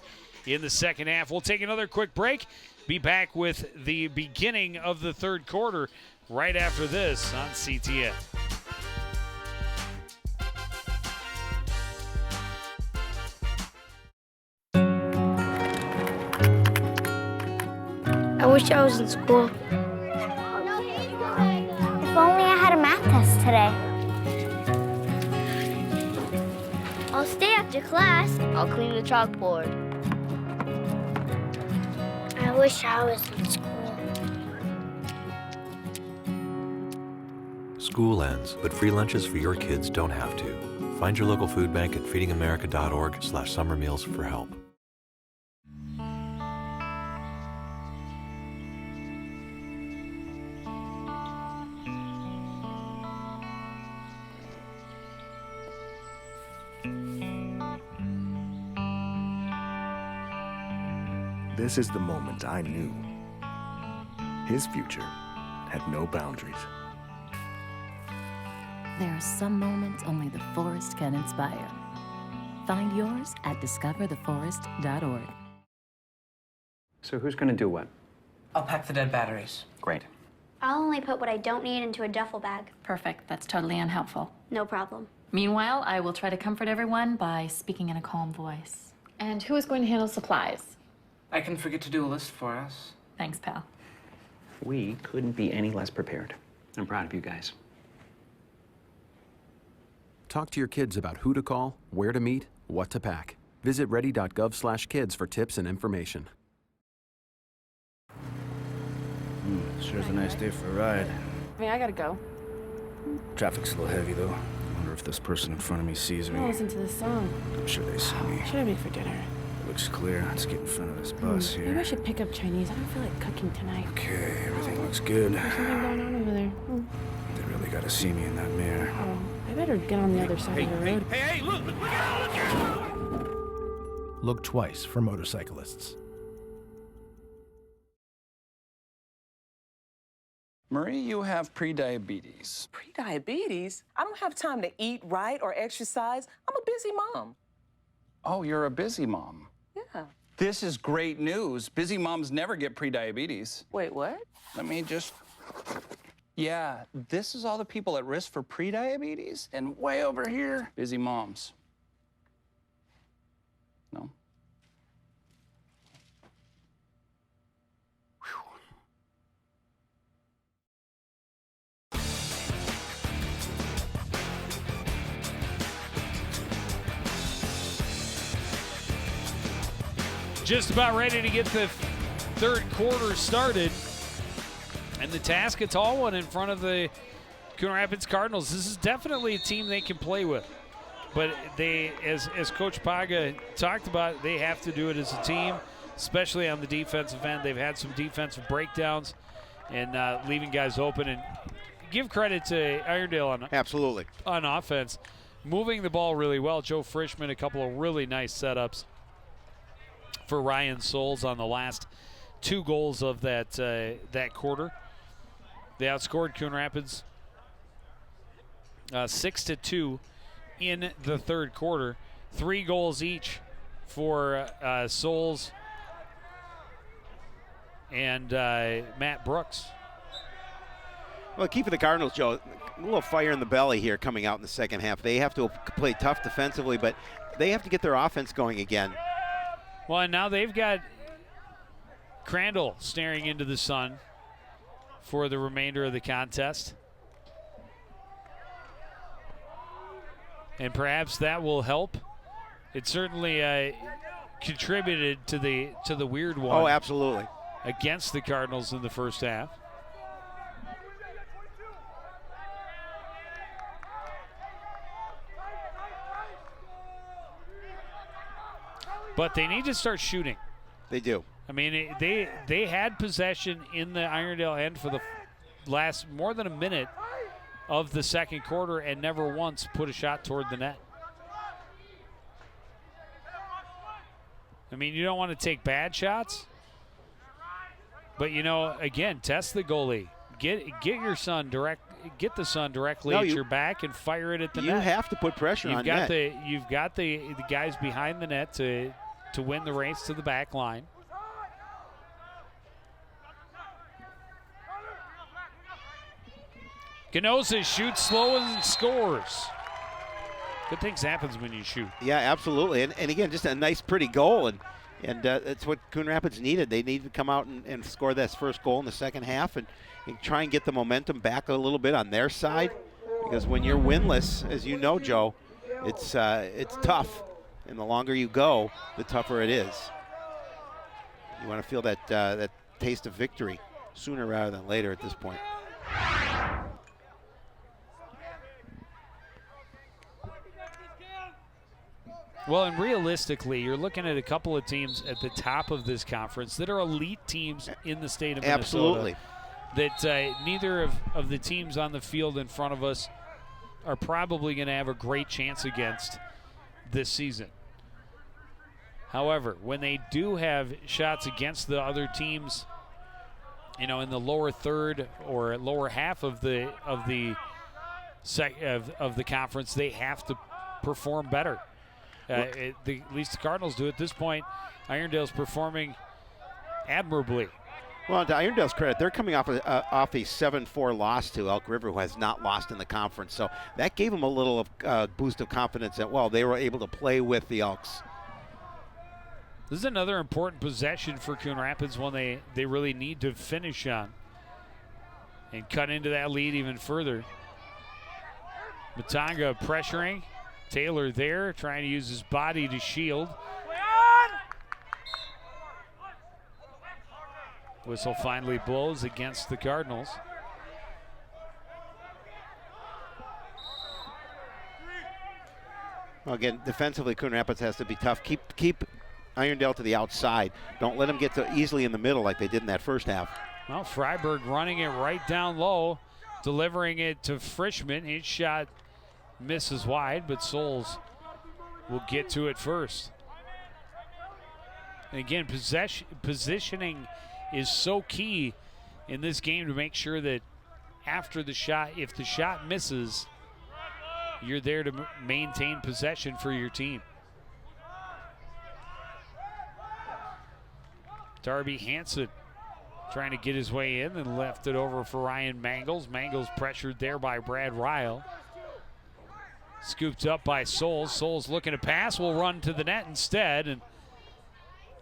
in the second half. We'll take another quick break. Be back with the beginning of the third quarter right after this on CTN. I wish I was in school. If only I had a math test today. I'll stay after class. I'll clean the chalkboard. I wish I was in school. School ends, but free lunches for your kids don't have to. Find your local food bank at feedingamerica.org/summer meals for help. This is the moment I knew. His future had no boundaries. There are some moments only the forest can inspire. Find yours at discovertheforest.org. So who's going to do what? I'll pack the dead batteries. Great. I'll only put what I don't need into a duffel bag. Perfect. That's totally unhelpful. No problem. Meanwhile, I will try to comfort everyone by speaking in a calm voice. And who is going to handle supplies? I can forget to do a list for us. Thanks, pal. We couldn't be any less prepared. I'm proud of you guys. Talk to your kids about who to call, where to meet, what to pack. Visit ready.gov/kids for tips and information. Sure is a nice day for a ride. I gotta go. Traffic's a little heavy, though. I wonder if this person in front of me sees me. I'll listen to this song. I'm sure they see me. What should I make for dinner? It looks clear. Let's get in front of this bus Maybe here. I should pick up Chinese. I don't feel like cooking tonight. Okay, everything looks good. There's something going on over there. They really gotta see me in that mirror. Oh, I better get on the other side of the road. Hey, look out! Look twice for motorcyclists. Marie, you have prediabetes. Prediabetes? I don't have time to eat right or exercise. I'm a busy mom. Oh, you're a busy mom. Yeah. This is great news. Busy moms never get prediabetes. Wait, what? Let me just... Yeah, this is all the people at risk for prediabetes, and way over here, busy moms. No? Just about ready to get the third quarter started. And the task, a tall one in front of the Coon Rapids Cardinals. This is definitely a team they can play with. But they, as Coach Paga talked about, they have to do it as a team, especially on the defensive end. They've had some defensive breakdowns and leaving guys open. And give credit to Irondale on offense, moving the ball really well. Joe Frischman, a couple of really nice setups for Ryan Souls on the last two goals of that quarter. They outscored Coon Rapids 6-2 in the third quarter. 3 goals each for Souls and Matt Brooks. Well, keeping the Cardinals, Joe, a little fire in the belly here coming out in the second half. They have to play tough defensively, but they have to get their offense going again. Well, and now they've got Crandall staring into the sun for the remainder of the contest. And perhaps that will help. It certainly contributed to the weird one. Oh, absolutely. Against the Cardinals in the first half. But they need to start shooting. They do. I mean, they had possession in the Irondale end for the last more than a minute of the second quarter and never once put a shot toward the net. I mean, you don't want to take bad shots, but again, test the goalie. Get your son get the sun directly at your back and fire it at the net. You have to put pressure on net. You've got the guys behind the net to win the race to the back line. Ganoza shoots slow and scores. Good things happens when you shoot. Yeah, absolutely. And again, just a nice, pretty goal. And that's what Coon Rapids needed. They needed to come out and score that first goal in the second half and try and get the momentum back a little bit on their side. Because when you're winless, as you know, Joe, it's tough. And the longer you go, the tougher it is. You want to feel that taste of victory sooner rather than later at this point. Well, and realistically, you're looking at a couple of teams at the top of this conference that are elite teams in the state of Minnesota. Absolutely. That neither of the teams on the field in front of us are probably going to have a great chance against this season. However, when they do have shots against the other teams, in the lower third or lower half of the conference, they have to perform better. At least the Cardinals do at this point. Irondale's performing admirably. Well, to Irondale's credit, they're coming off a 7-4 loss to Elk River, who has not lost in the conference. So that gave them a little boost of confidence that, they were able to play with the Elks. This is another important possession for Coon Rapids, one they really need to finish on and cut into that lead even further. Matanga pressuring. Taylor there, trying to use his body to shield. Whistle finally blows against the Cardinals. Well, again, defensively, Coon Rapids has to be tough. Keep Irondale to the outside. Don't let them get so easily in the middle like they did in that first half. Well, Freiberg running it right down low, delivering it to Frischman. His shot misses wide, but Souls will get to it first. And again, positioning is so key in this game to make sure that after the shot, if the shot misses, you're there to maintain possession for your team. Darby Hansen trying to get his way in and left it over for Ryan Mangles. Mangles pressured there by Brad Ryle. Scooped up by Souls. Souls looking to pass, will run to the net instead, and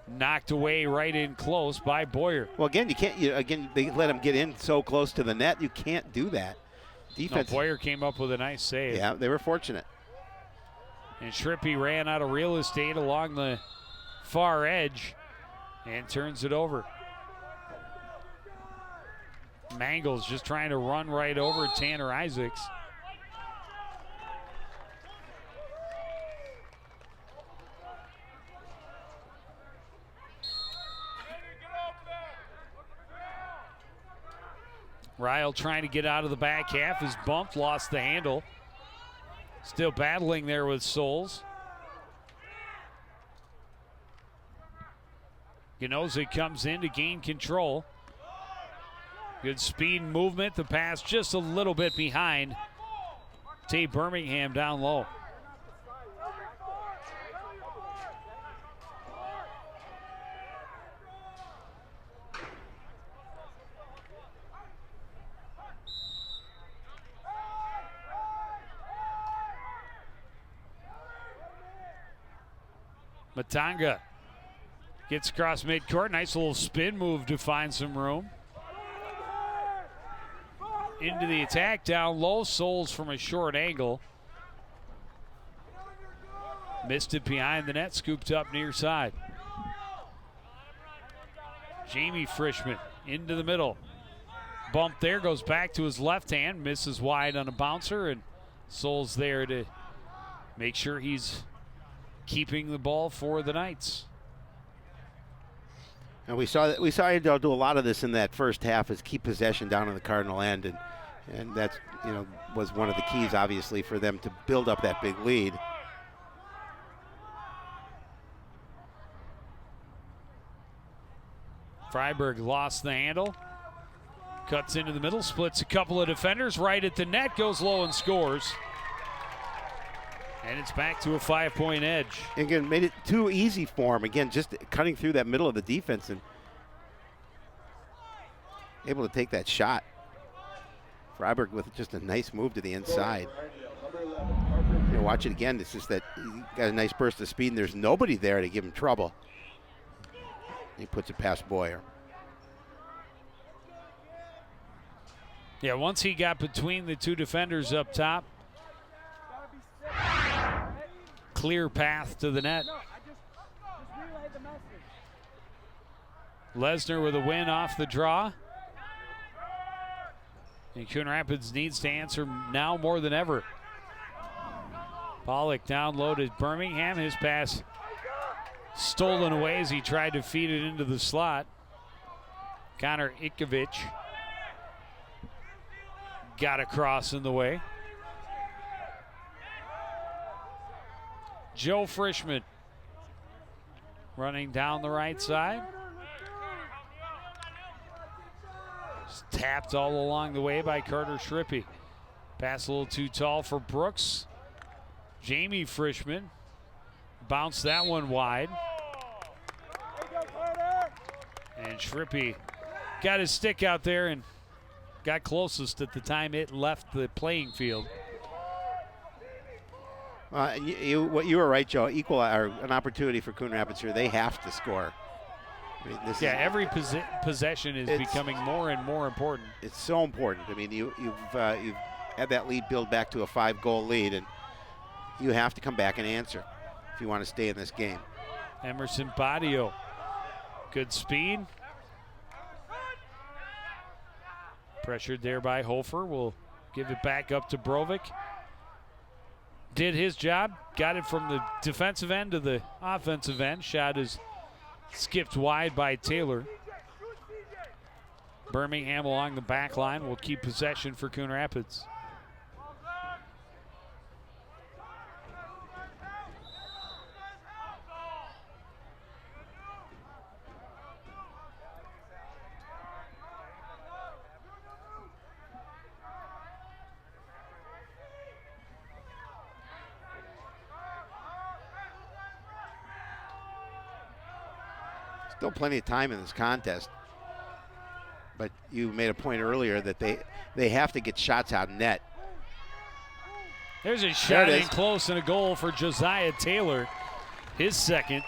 knocked away right in close by Boyer. Well, again, you can't. They let him get in so close to the net. You can't do that. Defense. No, Boyer came up with a nice save. Yeah, they were fortunate. And Shrippy ran out of real estate along the far edge and turns it over. Mangles just trying to run right over Tanner Isaacs. Ryle trying to get out of the back half, is bumped, lost the handle. Still battling there with Souls. Ganoza comes in to gain control. Good speed and movement. The pass just a little bit behind Tate Birmingham down low. Matanga gets across midcourt. Nice little spin move to find some room. Into the attack, down low. Souls from a short angle. Missed it behind the net, scooped up near side. Jamie Frischman into the middle. Bump there, goes back to his left hand, misses wide on a bouncer, and Souls there to make sure he's keeping the ball for the Knights. And we saw Irondale do a lot of this in that first half, is keep possession down in the Cardinal end, and that's was one of the keys, obviously, for them to build up that big lead. Freiberg lost the handle. Cuts into the middle, splits a couple of defenders right at the net, goes low and scores. And it's back to a 5-point edge. Again, made it too easy for him. Again, just cutting through that middle of the defense and able to take that shot. Freiberg with just a nice move to the inside. You know, watch it again. It's just that he got a nice burst of speed, and there's nobody there to give him trouble. He puts it past Boyer. Yeah, once he got between the two defenders up top, clear path to the net. Lesnar with a win off the draw. And Coon Rapids needs to answer now more than ever. Pollock down low to Birmingham. His pass stolen away as he tried to feed it into the slot. Connor Ikovic got across in the way. Joe Frischman running down the right side. Tapped all along the way by Carter Schrippy. Pass a little too tall for Brooks. Jamie Frischman bounced that one wide. And Schrippy got his stick out there and got closest at the time it left the playing field. You were right, Joe. An opportunity for Coon Rapids here. They have to score. I mean, every possession is becoming more and more important. It's so important. I mean, you've had that lead build back to a 5-goal lead, and you have to come back and answer if you want to stay in this game. Emerson Badio, good speed. Pressured there by Hofer. Will give it back up to Brovik. Did his job. Got it from the defensive end to the offensive end. Shot is skipped wide by Taylor. Birmingham along the back line will keep possession for Coon Rapids. Still plenty of time in this contest. But you made a point earlier that they have to get shots out net. There's a shot in close and a goal for Josiah Taylor, his second.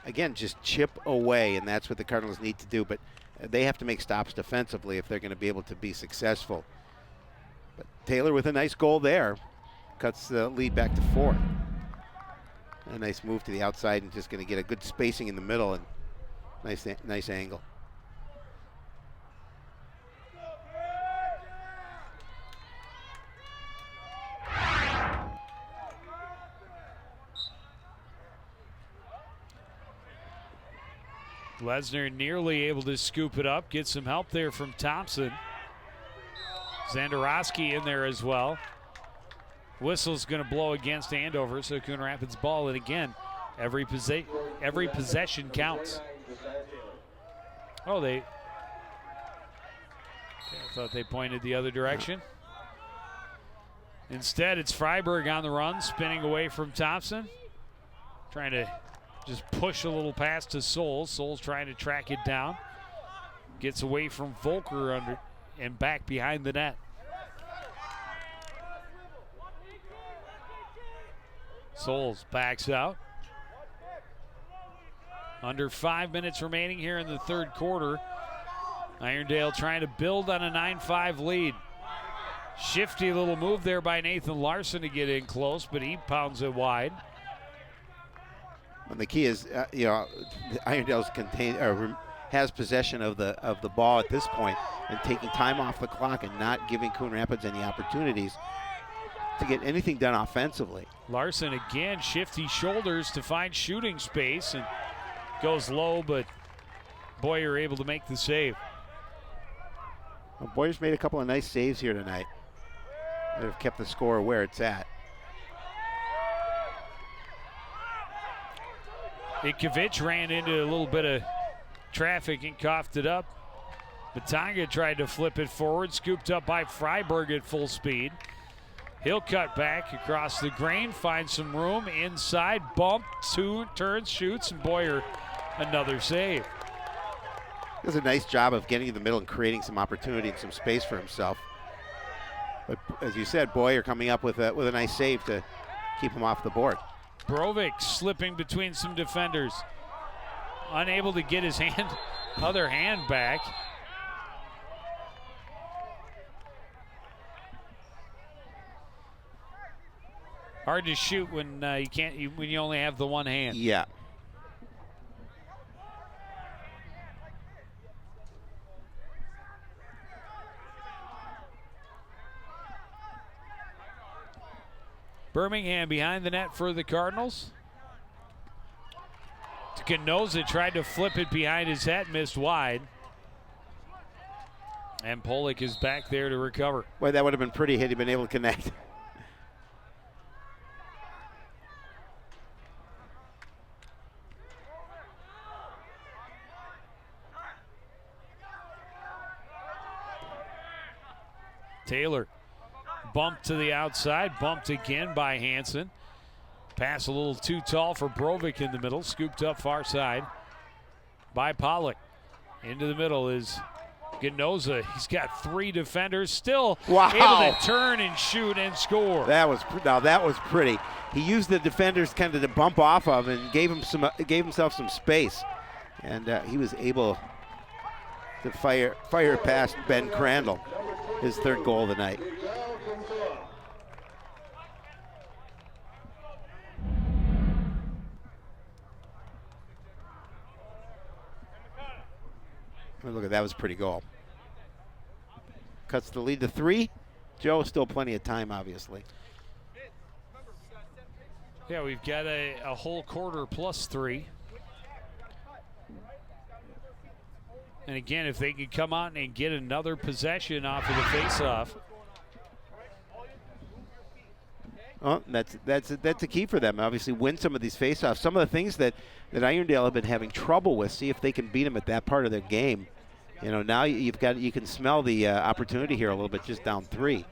Again, just chip away, and that's what the Cardinals need to do. But they have to make stops defensively if they're going to be able to be successful. But Taylor with a nice goal there cuts the lead back to 4. A nice move to the outside and just going to get a good spacing in the middle and nice angle. Lesnar nearly able to scoop it up, get some help there from Thompson. Zandarowski in there as well. Whistle's going to blow against Andover, so Coon Rapids ball. And again, every possession counts. Oh, I thought they pointed the other direction. Instead, it's Freiberg on the run, spinning away from Thompson. Trying to just push a little pass to Souls. Souls trying to track it down. Gets away from Volker under and back behind the net. Souls backs out. Under 5 minutes remaining here in the third quarter. Irondale trying to build on a 9-5 lead. Shifty little move there by Nathan Larson to get in close, but he pounds it wide. And the key is, Irondale's has possession of the ball at this point and taking time off the clock and not giving Coon Rapids any opportunities to get anything done offensively. Larson again, shifty shoulders to find shooting space and goes low, but Boyer able to make the save. Well, Boyer's made a couple of nice saves here tonight that have kept the score where it's at. Ikovic ran into a little bit of traffic and coughed it up. Matanga tried to flip it forward, scooped up by Freiberg at full speed. He'll cut back across the grain, find some room inside, bump, turns, shoots, and Boyer another save. Does a nice job of getting in the middle and creating some opportunity and some space for himself. But as you said, Boyer coming up with a nice save to keep him off the board. Brovik slipping between some defenders, unable to get his other hand back. Hard to shoot when when you only have the one hand. Yeah. Birmingham behind the net for the Cardinals. Ganoza tried to flip it behind his head, missed wide. And Pollock is back there to recover. Boy, that would have been pretty had he been able to connect. Taylor bumped to the outside, bumped again by Hansen. Pass a little too tall for Brovik in the middle, scooped up far side by Pollock. Into the middle is Ganoza. He's got 3 defenders, still able to turn and shoot and score. That was pretty. He used the defenders kind of to bump off of and gave himself some space, and he was able to fire past Ben Crandall, his 3rd goal of the night. Look at that, was a pretty goal. Cuts the lead to 3. Joe, still plenty of time, obviously. Yeah, we've got a whole quarter plus 3. And again, if they could come out and get another possession off of the faceoff. Well, that's a key for them. Obviously, win some of these faceoffs. Some of the things that Irondale have been having trouble with. See if they can beat them at that part of their game. You know, now you can smell the opportunity here a little bit, just down 3.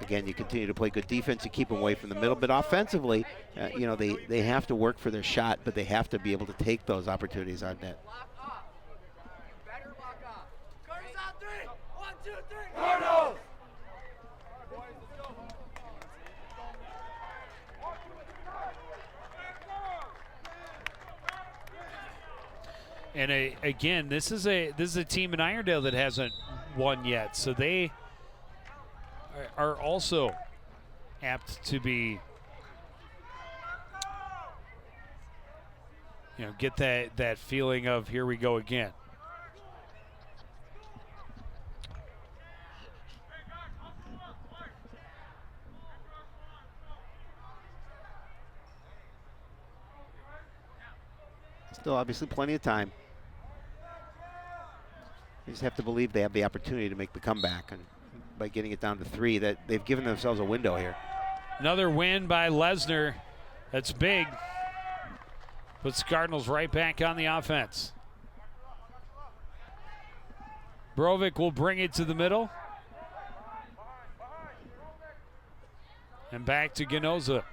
Again, you continue to play good defense. You keep them away from the middle, but offensively, you know, they have to work for their shot, but they have to be able to take those opportunities on net. And again, this is a team in Irondale that hasn't won yet, so they are also apt to be, you know, get that feeling of here we go again. Still obviously plenty of time. You just have to believe they have the opportunity to make the comeback, and by getting it down to 3, that they've given themselves a window here. Another win by Lesnar. That's big. Puts the Cardinals right back on the offense. Brovik will bring it to the middle. And back to Ganoza.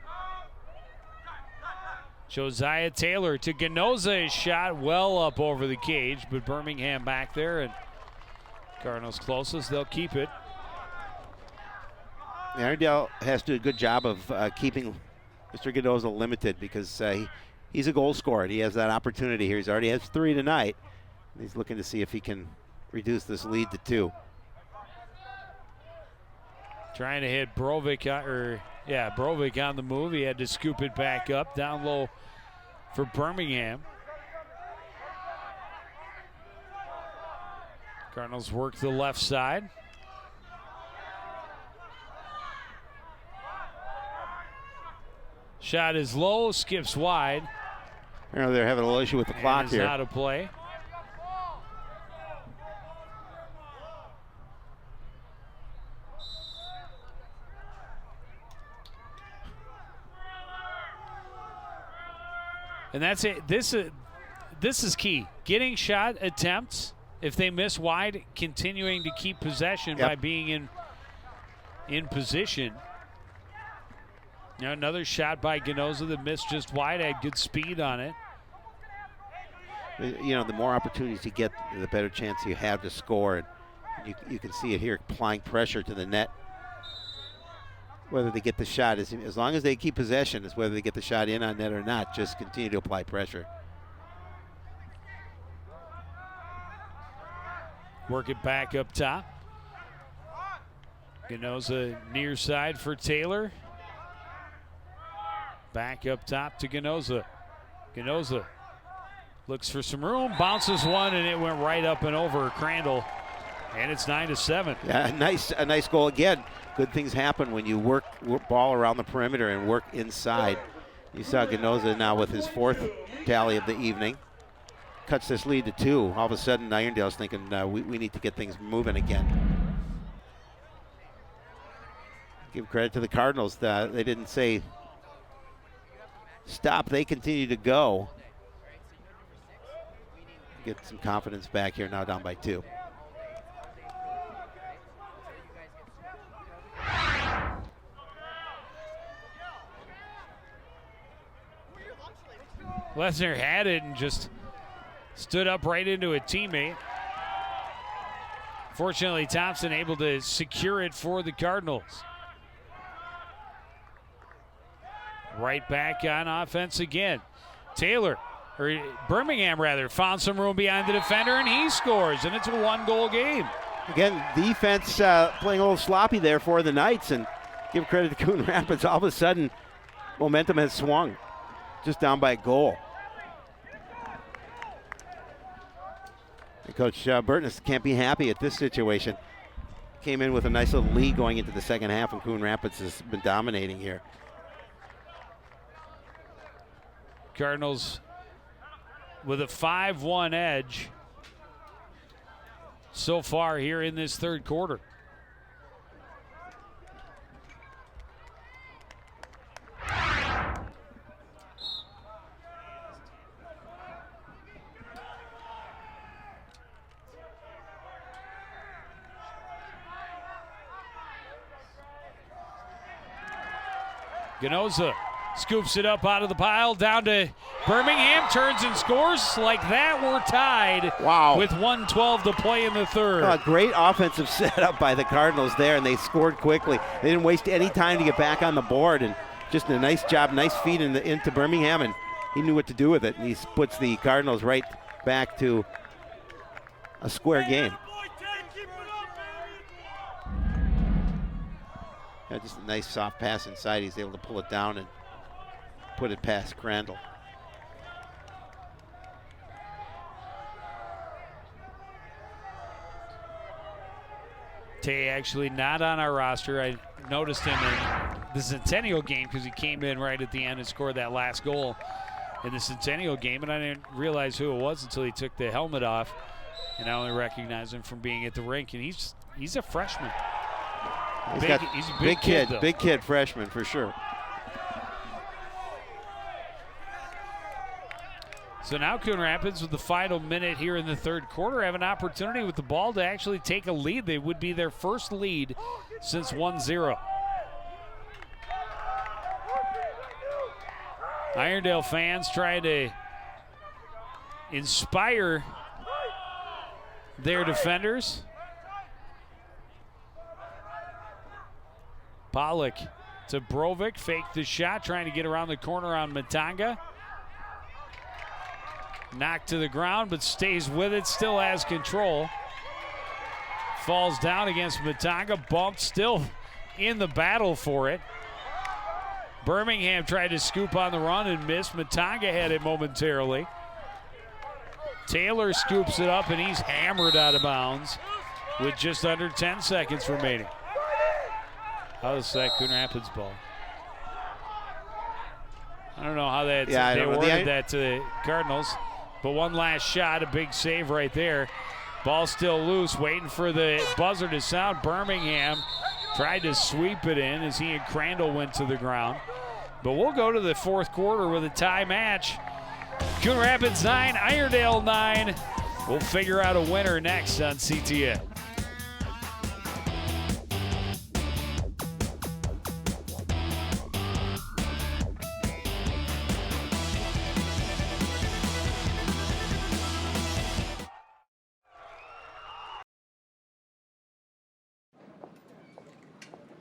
Josiah Taylor to Ganoza, is shot well up over the cage, but Birmingham back there, and Cardinals closest, they'll keep it. Irondale has to do a good job of keeping Mr. Ganoza limited, because he's a goal scorer. He has that opportunity here. He's already has 3 tonight. He's looking to see if he can reduce this lead to 2. Trying to hit Brovik, Brovik on the move. He had to scoop it back up, down low for Birmingham. Cardinals work the left side. Shot is low, skips wide. You know, they're having a little issue with the clock here. Out of play. And that's it. This is key. Getting shot attempts. If they miss wide, continuing to keep possession by being in position. Now another shot by Ganoza that missed just wide, had good speed on it. You know, the more opportunities you get, the better chance you have to score. And you can see it here, applying pressure to the net. Whether they get the shot, as long as they keep possession, is whether they get the shot in on net or not, just continue to apply pressure. Work it back up top. Ganoza near side for Taylor. Back up top to Ganoza. Ganoza looks for some room, bounces one, and it went right up and over Crandall. And it's 9-7. Yeah, a nice goal again. Good things happen when you work ball around the perimeter and work inside. You saw Ganoza now with his 4th tally of the evening. Cuts this lead to 2. All of a sudden, Irondale's thinking we need to get things moving again. Give credit to the Cardinals. They didn't say stop. They continue to go. Get some confidence back here, now down by 2. Lesnar had it and just stood up right into a teammate. Fortunately, Thompson able to secure it for the Cardinals. Right back on offense again. Birmingham found some room behind the defender, and he scores, and it's a 1-goal game. Again, defense playing a little sloppy there for the Knights, and give credit to Coon Rapids. All of a sudden, momentum has swung. Just down by a goal. And Coach Burton can't be happy at this situation. Came in with a nice little lead going into the second half, and Coon Rapids has been dominating here. Cardinals with a 5-1 edge so far here in this third quarter. Ganoza scoops it up out of the pile, down to Birmingham, turns and scores. Like that, we're tied. Wow. With 1:12 to play in the third. A great offensive setup by the Cardinals there, and they scored quickly. They didn't waste any time to get back on the board, and just a nice job, nice feed into Birmingham, and he knew what to do with it, and he puts the Cardinals right back to a square game. Yeah, just a nice soft pass inside. He's able to pull it down and put it past Crandall. Tay actually not on our roster. I noticed him in the Centennial game because he came in right at the end and scored that last goal in the Centennial game, and I didn't realize who it was until he took the helmet off, and I only recognized him from being at the rink, and he's a freshman. He's a big kid, though. Big kid, freshman for sure. So now Coon Rapids, with the final minute here in the third quarter, have an opportunity with the ball to actually take a lead. They would be their first lead since 1-0. Irondale fans trying to inspire their defenders. Pollock to Brovic, faked the shot, trying to get around the corner on Matanga. Knocked to the ground, but stays with it, still has control. Falls down against Matanga, bumped, still in the battle for it. Birmingham tried to scoop on the run and missed. Matanga had it momentarily. Taylor scoops it up, and he's hammered out of bounds with just under 10 seconds remaining. How's that Coon Rapids ball? I don't know how they awarded that to the Cardinals, but one last shot, a big save right there. Ball still loose, waiting for the buzzer to sound. Birmingham tried to sweep it in as he and Crandall went to the ground. But we'll go to the fourth quarter with a tie match. Coon Rapids 9, Irondale 9. We'll figure out a winner next on CTN.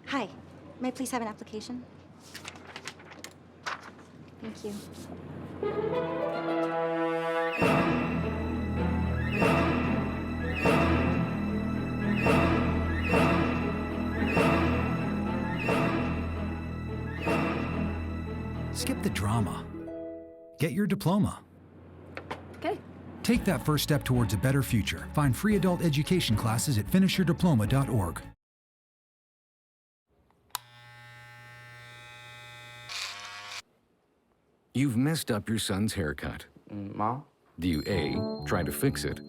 Hi, may I please have an application? Thank you. Skip the drama. Get your diploma. Okay. Take that first step towards a better future. Find free adult education classes at finishyourdiploma.org. You've messed up your son's haircut. Mom? Do you A, try to fix it?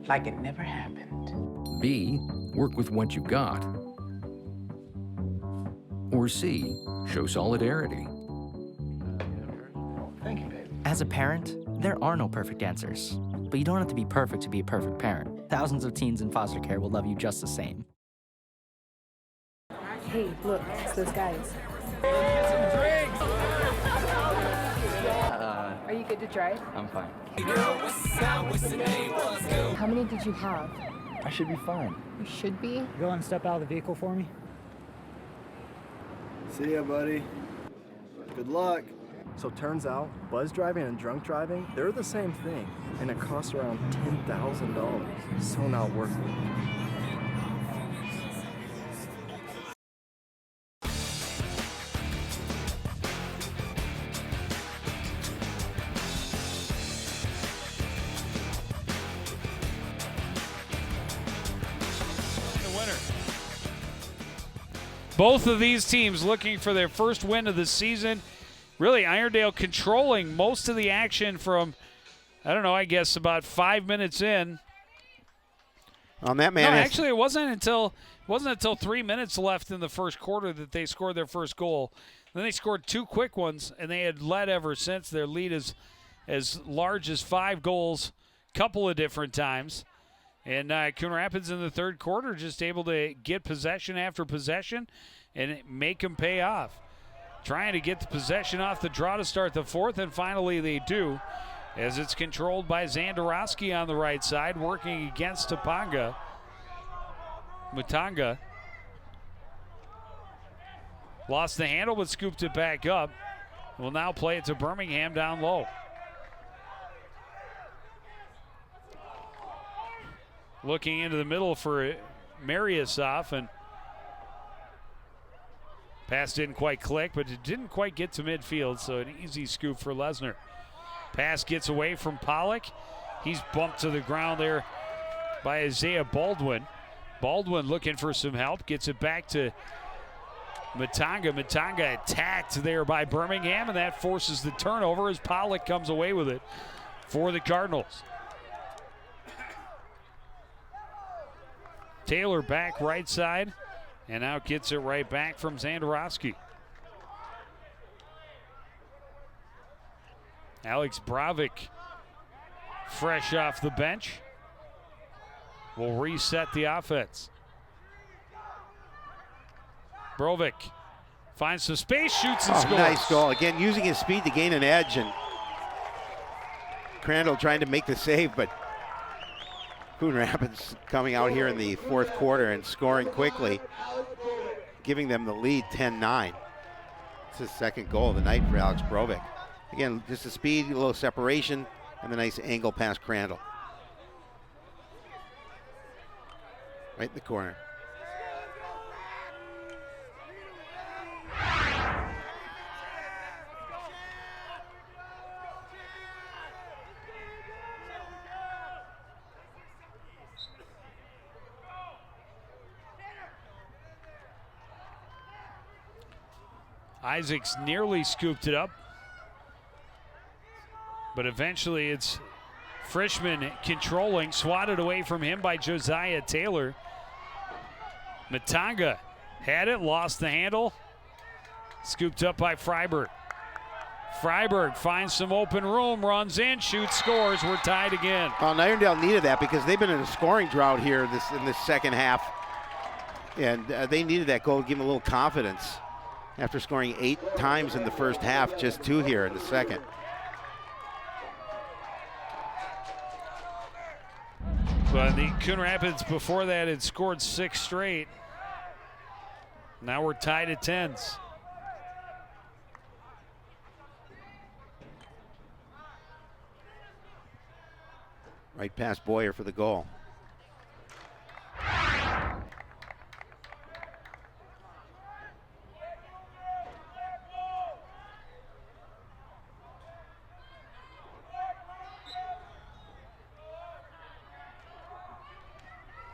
Like it never happened. B, work with what you got? Or C, show solidarity? Thank you, baby. As a parent, there are no perfect answers. But you don't have to be perfect to be a perfect parent. Thousands of teens in foster care will love you just the same. Hey, look, it's those guys. Are you good to drive? I'm fine. How many did you have? I should be fine. You should be. Go and step out of the vehicle for me. See ya, buddy. Good luck. So turns out, buzz driving and drunk driving, they're the same thing, and it costs around $10,000. So not worth it. Both of these teams looking for their first win of the season. Really, Irondale controlling most of the action from, I don't know, I guess about 5 minutes in. On that man. No, actually, it wasn't until 3 minutes left in the first quarter that they scored their first goal. Then they scored 2 quick ones, and they had led ever since. Their lead is as large as 5 goals a couple of different times. And Coon Rapids in the third quarter just able to get possession after possession and make them pay off. Trying to get the possession off the draw to start the fourth, and finally they do, as it's controlled by Zandarowski on the right side, working against Mutanga. Lost the handle, but scooped it back up. Will now play it to Birmingham down low. Looking into the middle for Mariusoff, and pass didn't quite click, but it didn't quite get to midfield, so an easy scoop for Lesnar. Pass gets away from Pollock. He's bumped to the ground there by Isaiah Baldwin. Baldwin looking for some help, gets it back to Mutanga. Mutanga attacked there by Birmingham, and that forces the turnover as Pollock comes away with it for the Cardinals. Taylor back right side, and now gets it right back from Zandarowski. Alex Bravik, fresh off the bench, will reset the offense. Brovik finds some space, shoots and scores. Nice goal. Again, using his speed to gain an edge, and Crandall trying to make the save, but Coon Rapids coming out here in the fourth quarter and scoring quickly, giving them the lead 10-9. It's his second goal of the night for Alex Brovik. Again, just the speed, a little separation, and the nice angle past Crandall. Right in the corner. Isaacs nearly scooped it up, but eventually it's Frischman controlling, swatted away from him by Josiah Taylor. Mutanga had it, lost the handle, scooped up by Freiberg. Freiberg finds some open room, runs in, shoots, scores. We're tied again. Well, Irondale needed that because they've been in a scoring drought here in this second half. And they needed that goal to give them a little confidence after scoring 8 times in the first half, just 2 here in the second. But the Coon Rapids before that had scored 6 straight. Now we're tied at 10s. Right past Boyer for the goal.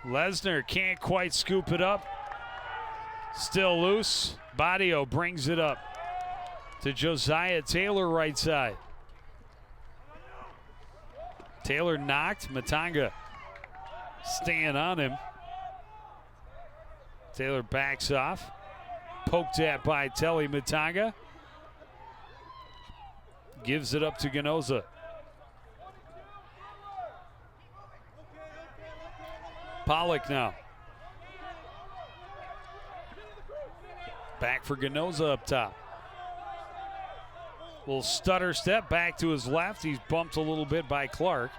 Lesnar can't quite scoop it up. Still loose. Badio brings it up to Josiah Taylor, right side. Taylor knocked. Matanga staying on him. Taylor backs off. Poked at by Telly Matanga. Gives it up to Ganoza. Pollock now. Back for Ganoza up top. Little stutter step back to his left. He's bumped a little bit by Clark.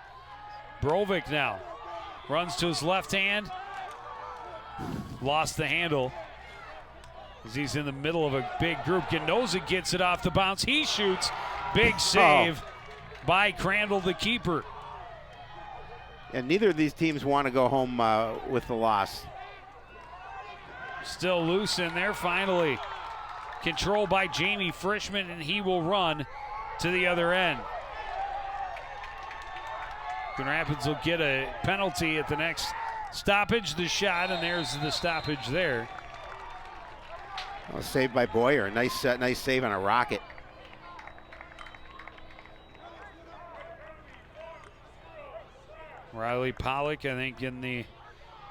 Brovic now. Runs to his left hand. Lost the handle as he's in the middle of a big group. Ganoza gets it off the bounce. He shoots. Big save by Crandall, the keeper. And neither of these teams want to go home with the loss. Still loose in there finally. Controlled by Jamie Frischman, and he will run to the other end. Coon Rapids will get a penalty at the next stoppage. The shot, and there's the stoppage there. Well, saved by Boyer. Nice save on a rocket. Riley Pollock, I think, in the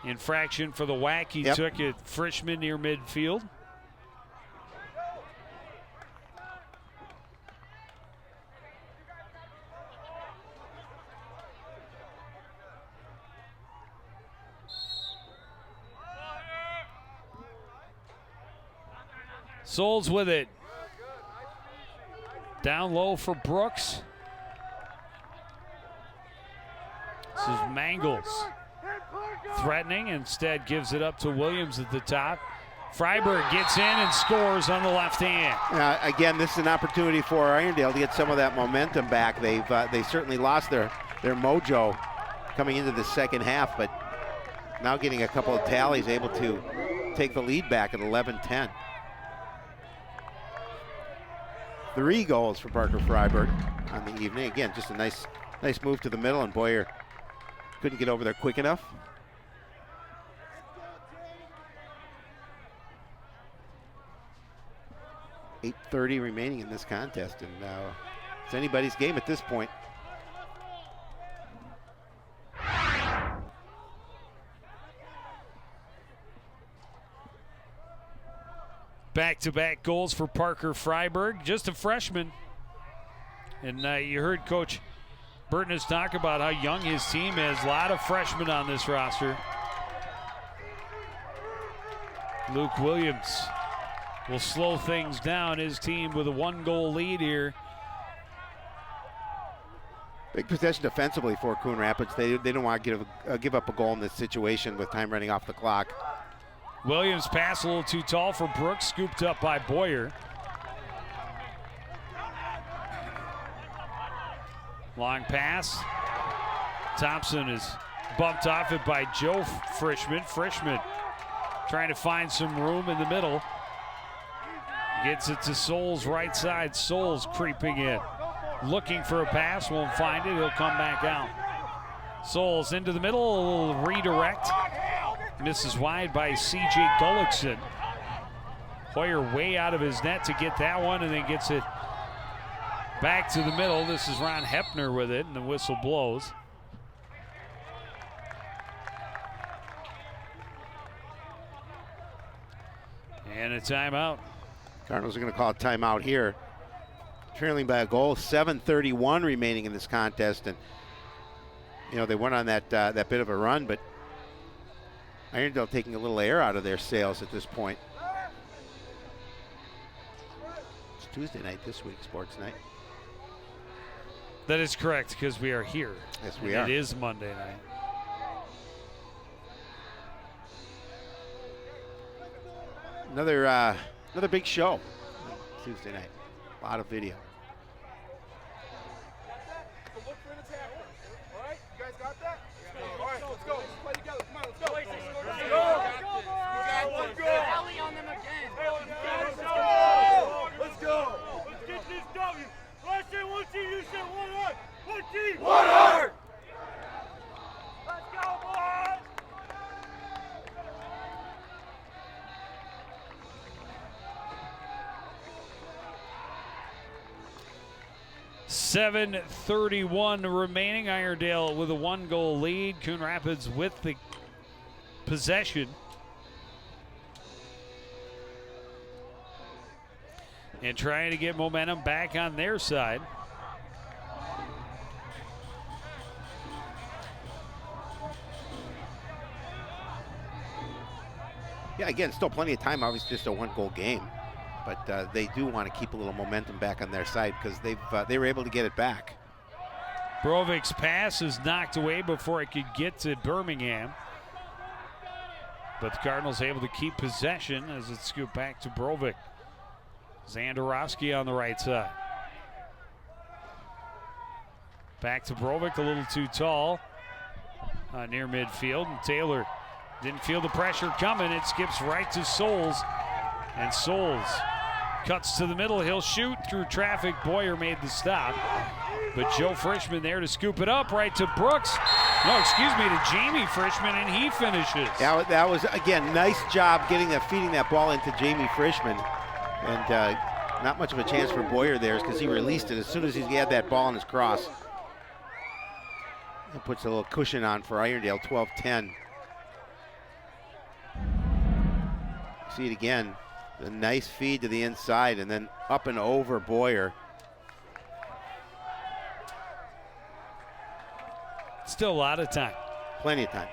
infraction for the whack he took at Frischman near midfield. Souls with it. Down low for Brooks. This is Mangles. Threatening, instead gives it up to Williams at the top. Freiberg gets in and scores on the left hand. Again, this is an opportunity for Irondale to get some of that momentum back. They certainly lost their mojo coming into the second half, but now getting a couple of tallies, able to take the lead back at 11-10. 3 goals for Parker Freiberg on the evening. Again, just a nice move to the middle, and Boyer couldn't get over there quick enough. .8:30 remaining in this contest, and it's anybody's game at this point. Back-to-back goals for Parker Freiberg, just a freshman. And you heard Coach Burtness talk about how young his team is. A lot of freshmen on this roster. Luke Williams will slow things down. His team with a 1-goal lead here. Big possession defensively for Coon Rapids. They don't want to give up a goal in this situation with time running off the clock. Williams pass a little too tall for Brooks, scooped up by Boyer. Long pass. Thompson is bumped off it by Joe Frischman. Frischman trying to find some room in the middle. Gets it to Souls right side. Souls creeping in. Looking for a pass, won't find it. He'll come back out. Souls into the middle, a little redirect. Misses wide by C.J. Gullickson. Hoyer way out of his net to get that one, and then gets it back to the middle. This is Ron Hepner with it, and the whistle blows. And a timeout. Cardinals are going to call a timeout here. trailing by a goal. 7:31 remaining in this contest, and they went on that bit of a run, but Irondale taking a little air out of their sails at this point. It's Tuesday night this week, sports night. That is correct, because we are here. Yes, we are. It is Monday night. Another big show Tuesday night. A lot of video. One heart! Let's go, boys! 7:31 remaining. Irondale with a 1-goal lead. Coon Rapids with the possession. And trying to get momentum back on their side. Yeah, again, still plenty of time. Obviously, just a 1-goal game, but they do want to keep a little momentum back on their side because they were able to get it back. Brovic's pass is knocked away before it could get to Birmingham, but the Cardinals able to keep possession as it's scooped back to Brovic. Zandarowski on the right side. Back to Brovic, a little too tall near midfield, and Taylor didn't feel the pressure coming. It skips right to Souls, and Souls cuts to the middle. He'll shoot through traffic. Boyer made the stop, but Joe Frischman there to scoop it up right to Brooks. No, excuse me, to Jamie Frischman, and he finishes. That was, again, nice job feeding that ball into Jamie Frischman, and not much of a chance for Boyer there because he released it as soon as he had that ball in his cross. It puts a little cushion on for Irondale, 12-10. See it again, a nice feed to the inside and then up and over Boyer. Still a lot of time. Plenty of time.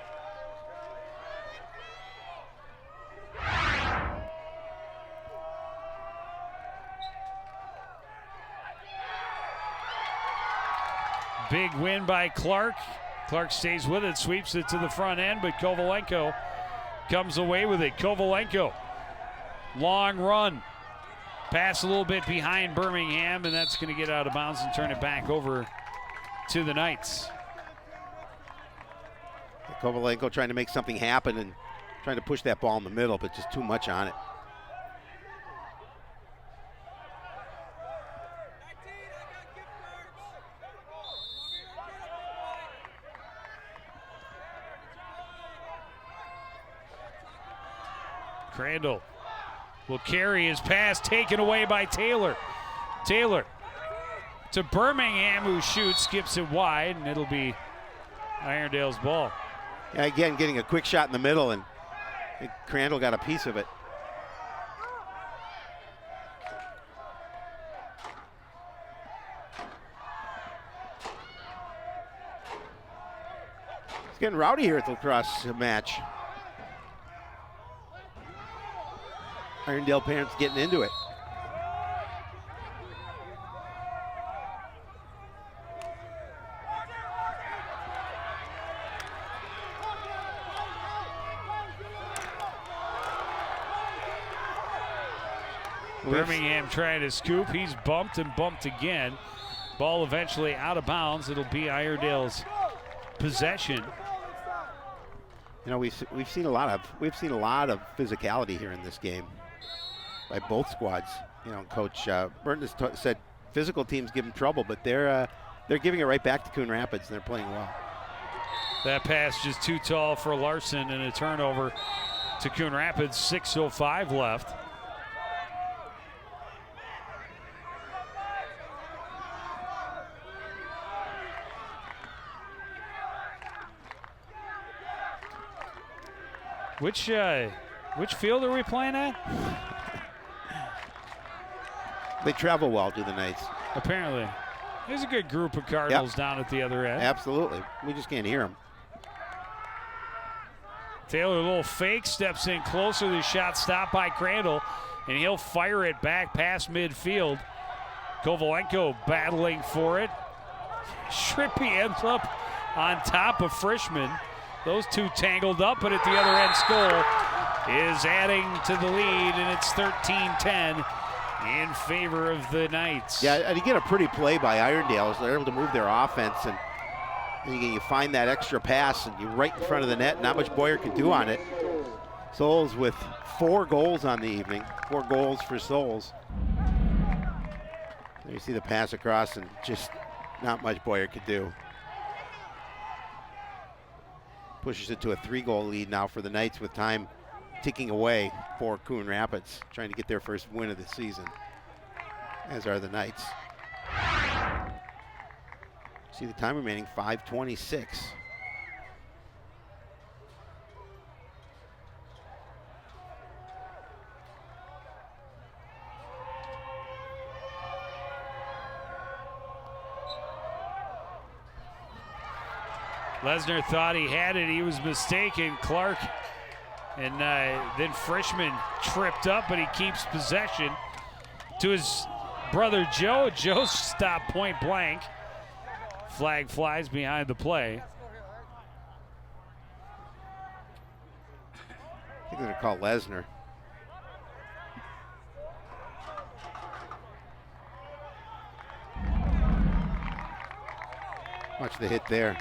Big win by Clark. Clark stays with it, sweeps it to the front end, but Kovalenko comes away with it. Kovalenko. Long run. Pass a little bit behind Birmingham, and that's going to get out of bounds and turn it back over to the Knights. Kovalenko trying to make something happen and trying to push that ball in the middle, but just too much on it. Crandall will carry his pass, taken away by Taylor. Taylor to Birmingham, who shoots, skips it wide, and it'll be Irondale's ball. Yeah, again, getting a quick shot in the middle, and I think Crandall got a piece of it. It's getting rowdy here at the lacrosse match. Irondale parents getting into it. Birmingham trying to scoop. He's bumped and bumped again. Ball eventually out of bounds. It'll be Irondale's possession. You know, we've seen a lot of physicality here in this game by both squads. You know, Coach Burton has said physical teams give them trouble, but they're giving it right back to Coon Rapids, and they're playing well. That pass just too tall for Larson, and a turnover to Coon Rapids. 6:05 left. Which field are we playing at? They travel well, do the Knights. apparently. There's a good group of Cardinals down at the other end. Absolutely. We just can't hear them. Taylor, a little fake, steps in closer. The shot stopped by Crandall, and he'll fire it back past midfield. Kovalenko battling for it. Shrippy ends up on top of Frischman. Those two tangled up, but at the other end, Skoll is adding to the lead, and it's 13-10 in favor of the Knights. Yeah, and you get a pretty play by Irondale. They're able to move their offense, and you find that extra pass, and you're right in front of the net. Not much Boyer can do on it. Souls with 4 goals on the evening. 4 goals for Souls. There you see the pass across, and just not much Boyer could do. Pushes it to a 3-goal lead now for the Knights with time ticking away for Coon Rapids, trying to get their first win of the season, as are the Knights. See the time remaining, 5:26. Lesnar thought he had it. He was mistaken. Clark and then Frischman tripped up, but he keeps possession to his brother Joe. Joe stopped point blank. Flag flies behind the play. I think they're going to call Lesnar. Watch the hit there.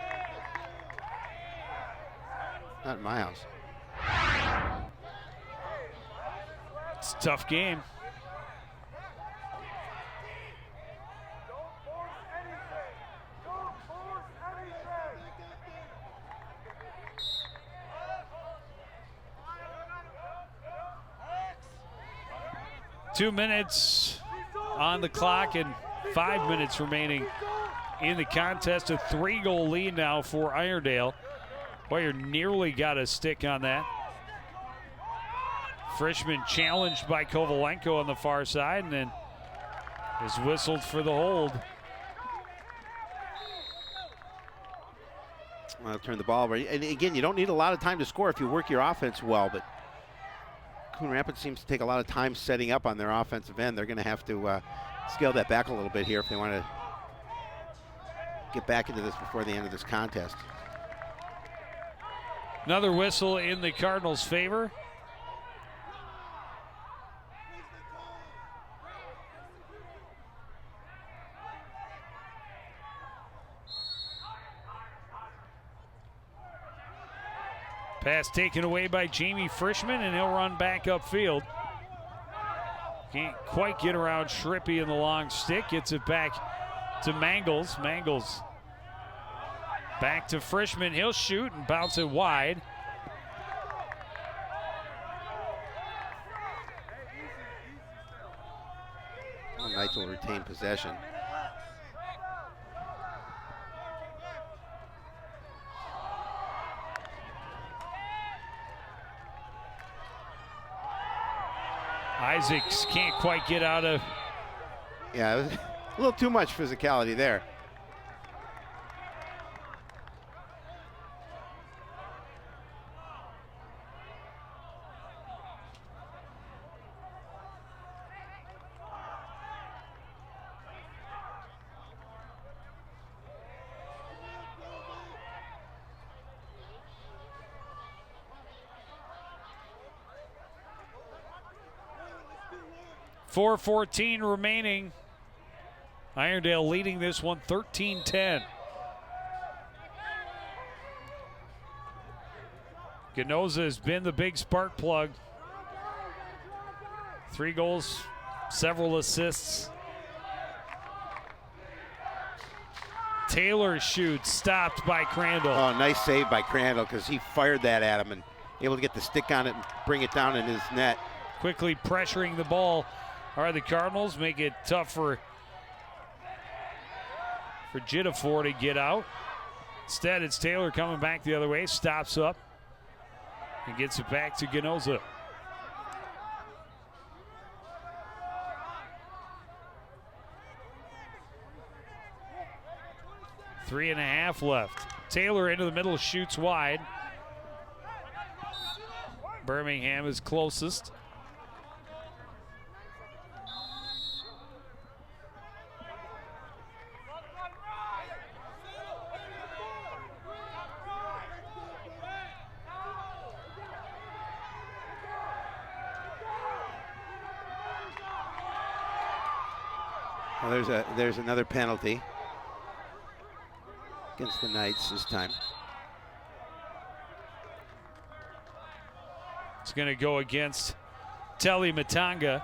Not in my house. It's a tough game. Two minutes on the clock and 5 minutes remaining in the contest. A 3-goal lead now for Irondale. Boyer nearly got a stick on that. Frischman challenged by Kovalenko on the far side, and then is whistled for the hold. I'll turn the ball over. And again, you don't need a lot of time to score if you work your offense well, but Coon Rapids seems to take a lot of time setting up on their offensive end. They're going to have to scale that back a little bit here if they want to get back into this before the end of this contest. Another whistle in the Cardinals' favor. Pass taken away by Jamie Frischman, and he'll run back upfield. Can't quite get around Shrippy in the long stick. Gets it back to Mangles. Mangles back to Frischman. He'll shoot and bounce it wide. Well, Knights will retain possession. Isaacs can't quite get out of. Yeah, it was a little too much physicality there. .4:14 remaining. Irondale leading this one 13-10. Ganoza has been the big spark plug. 3 goals, several assists. Taylor shoots, stopped by Crandall. Oh, nice save by Crandall because he fired that at him and able to get the stick on it and bring it down in his net. Quickly pressuring the ball are the Cardinals, make it tough for Jittafor to get out. Instead, it's Taylor coming back the other way, stops up and gets it back to Ganoza. 3.5 left. Taylor into the middle, shoots wide. Birmingham is closest. Well, there's another penalty against the Knights this time. It's going to go against Telly Matanga.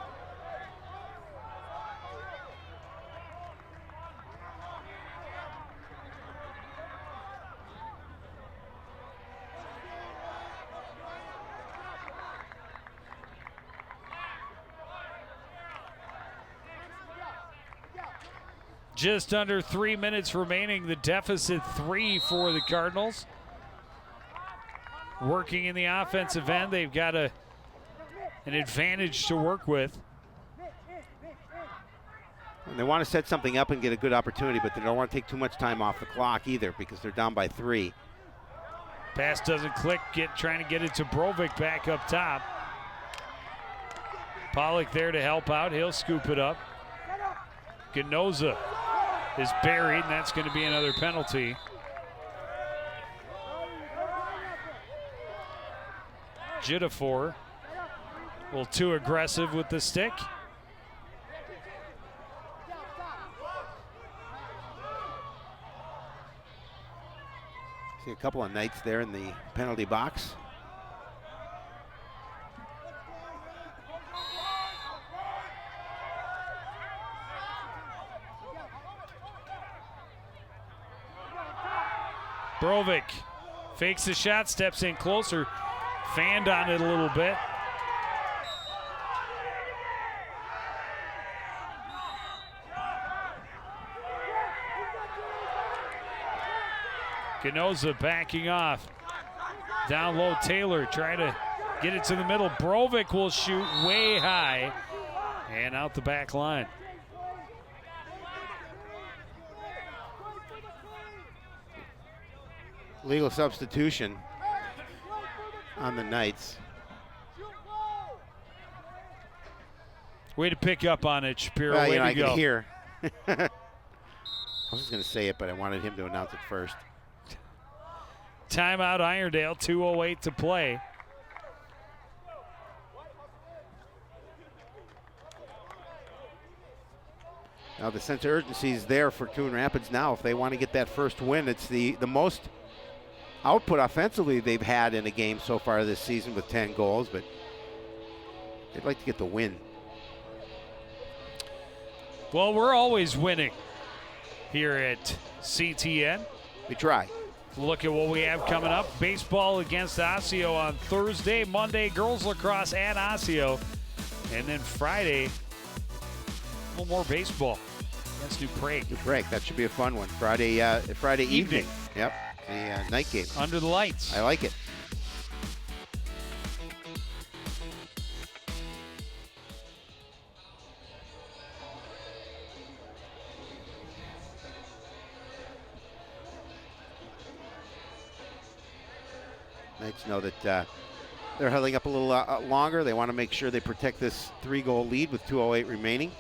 Just under 3 minutes remaining. The deficit 3 for the Cardinals. Working in the offensive end, they've got an advantage to work with. And they want to set something up and get a good opportunity, but they don't want to take too much time off the clock either because they're down by 3. Pass doesn't click, trying to get it to Brovic back up top. Pollock there to help out, he'll scoop it up. Ganoza is buried, and that's going to be another penalty. Jittafor a little too aggressive with the stick. See a couple of Knights there in the penalty box. Brovic fakes the shot, steps in closer, fanned on it a little bit. Ganoza backing off. Down low, Taylor trying to get it to the middle. Brovic will shoot way high and out the back line. Legal substitution on the Knights. Way to pick up on it, Shapiro. Well, Way to I go. can hear. I was just going to say it, but I wanted him to announce it first. Timeout Irondale, 2:08 to play. Now the sense of urgency is there for Coon Rapids now. If they want to get that first win, it's the most output offensively they've had in a game so far this season with 10 goals, but they'd like to get the win. Well, we're always winning here at CTN. We try. Look at what we have coming up. Baseball against Osseo on Thursday. Monday, girls lacrosse at Osseo. And then Friday, a little more baseball against New Prague. New Prague, that should be a fun one. Friday evening. Yep, the night game. Under the lights. I like it. Knights know that they're huddling up a little longer. They want to make sure they protect this 3-goal lead with 2:08 remaining.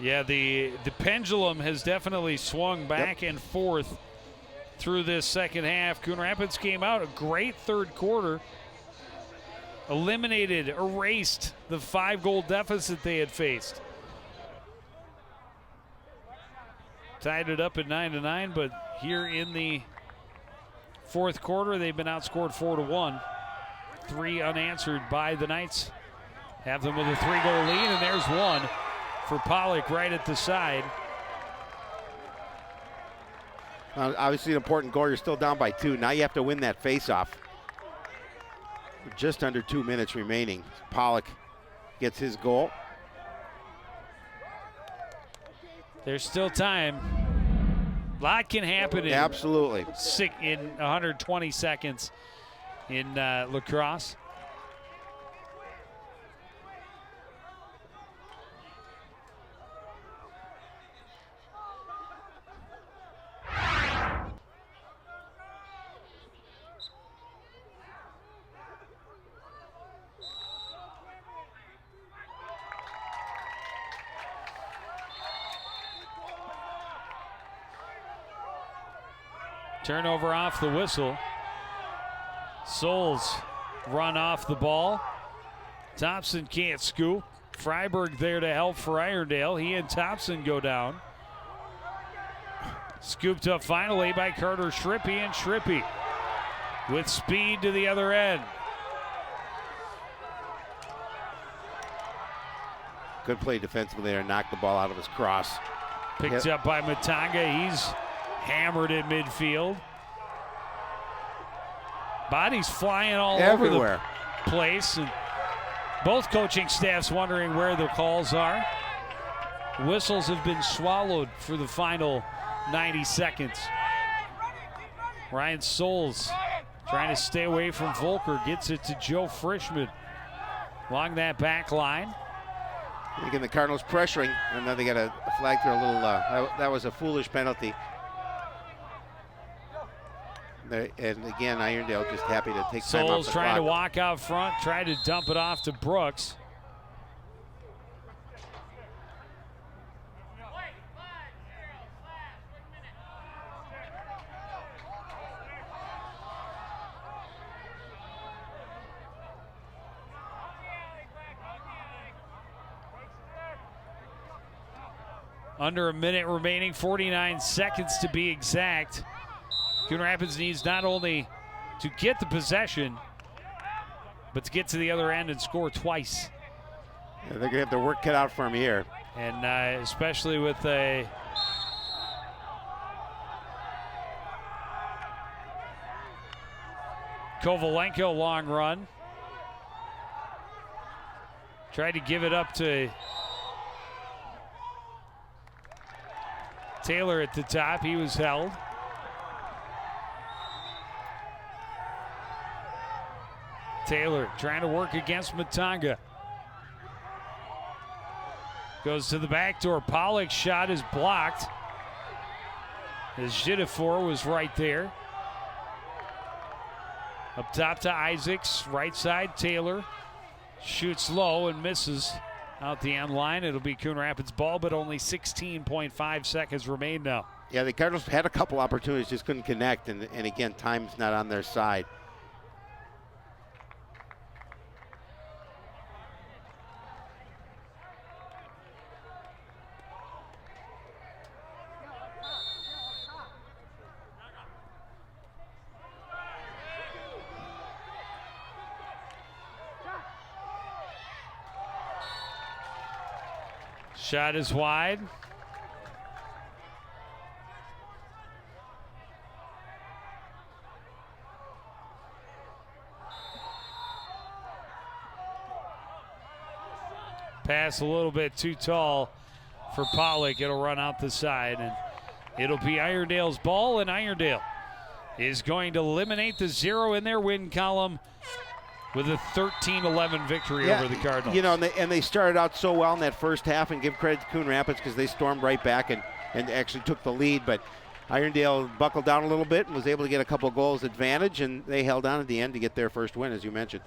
Yeah, the pendulum has definitely swung back and forth through this second half. Coon Rapids came out a great third quarter, erased the 5-goal deficit they had faced. Tied it up at 9-9, but here in the fourth quarter, they've been outscored 4-1. 3 unanswered by the Knights. Have them with a 3-goal lead, and there's one for Pollock right at the side. Obviously an important goal. You're still down by 2. Now you have to win that face-off. Just under 2 minutes remaining. Pollock gets his goal. There's still time. A lot can happen in, absolutely, in 120 seconds in lacrosse. Turnover off the whistle. Souls run off the ball. Thompson can't scoop. Freiberg there to help for Irondale. He and Thompson go down. Scooped up finally by Carter Schrippy, and Schrippy with speed to the other end. Good play defensively there, knocked the ball out of his cross. Picked up by Matanga. He's hammered at midfield. Bodies flying all everywhere. Over the place. And both coaching staffs wondering where the calls are. Whistles have been swallowed for the final 90 seconds. Ryan Souls trying to stay away from Volker. Gets it to Joe Frischman along that back line. Again, the Cardinals pressuring, and then they got a flag for a little, that was a foolish penalty. And again, Irondale just happy to take time off the Souls trying clock. to walk out front, tried to dump it off to Brooks. Under a minute remaining, 49 seconds to be exact. Coon Rapids needs not only to get the possession, but to get to the other end and score twice. Yeah, they're going to have their work cut out for them here. And especially with a Kovalenko long run. Tried to give it up to Taylor at the top. He was held. Taylor trying to work against Matanga. Goes to the back door. Pollock's shot is blocked. As Jidafor was right there. Up top to Isaacs. Right side, Taylor. Shoots low and misses out the end line. It'll be Coon Rapids ball, but only 16.5 seconds remain now. Yeah, the Cardinals had a couple opportunities, just couldn't connect, and again, time's not on their side. Shot is wide. Pass a little bit too tall for Pollock. It'll run out the side, and it'll be Irondale's ball, and Irondale is going to eliminate the 0 in their win column with a 13-11 victory over the Cardinals. You know, and they started out so well in that first half, and give credit to Coon Rapids because they stormed right back and actually took the lead. But Irondale buckled down a little bit and was able to get a couple goals advantage, and they held on at the end to get their first win, as you mentioned.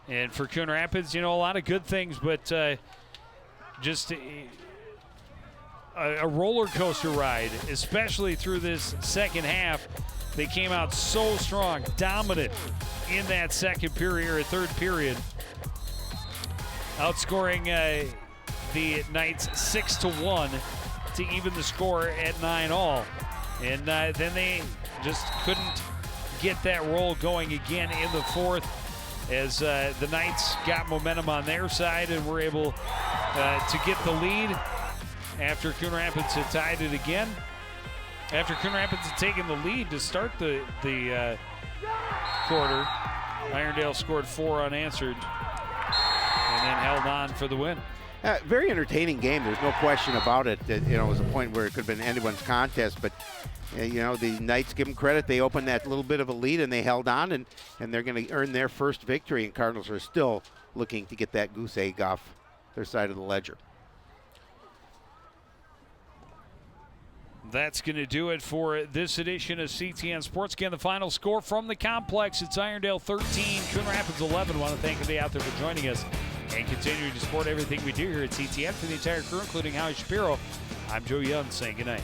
And for Coon Rapids, you know, a lot of good things, but just a roller coaster ride, especially through this second half. They came out so strong, dominant in that second period or third period, outscoring the Knights 6-1 to even the score at 9-all. And then they just couldn't get that roll going again in the fourth, as the Knights got momentum on their side and were able to get the lead after Coon Rapids had tied it again. After Coon Rapids had taken the lead to start the quarter, Irondale scored 4 unanswered and then held on for the win. Very entertaining game. There's no question about it. You know, it was a point where it could have been anyone's contest, but you know, the Knights, give them credit. They opened that little bit of a lead and they held on, and they're going to earn their first victory. And Cardinals are still looking to get that goose egg off their side of the ledger. That's going to do it for this edition of CTN Sports. Again, the final score from the complex. It's Irondale 13, Coon Rapids 11. I want to thank everybody out there for joining us and continuing to support everything we do here at CTN. For the entire crew, including Howie Shapiro, I'm Joe Young saying goodnight.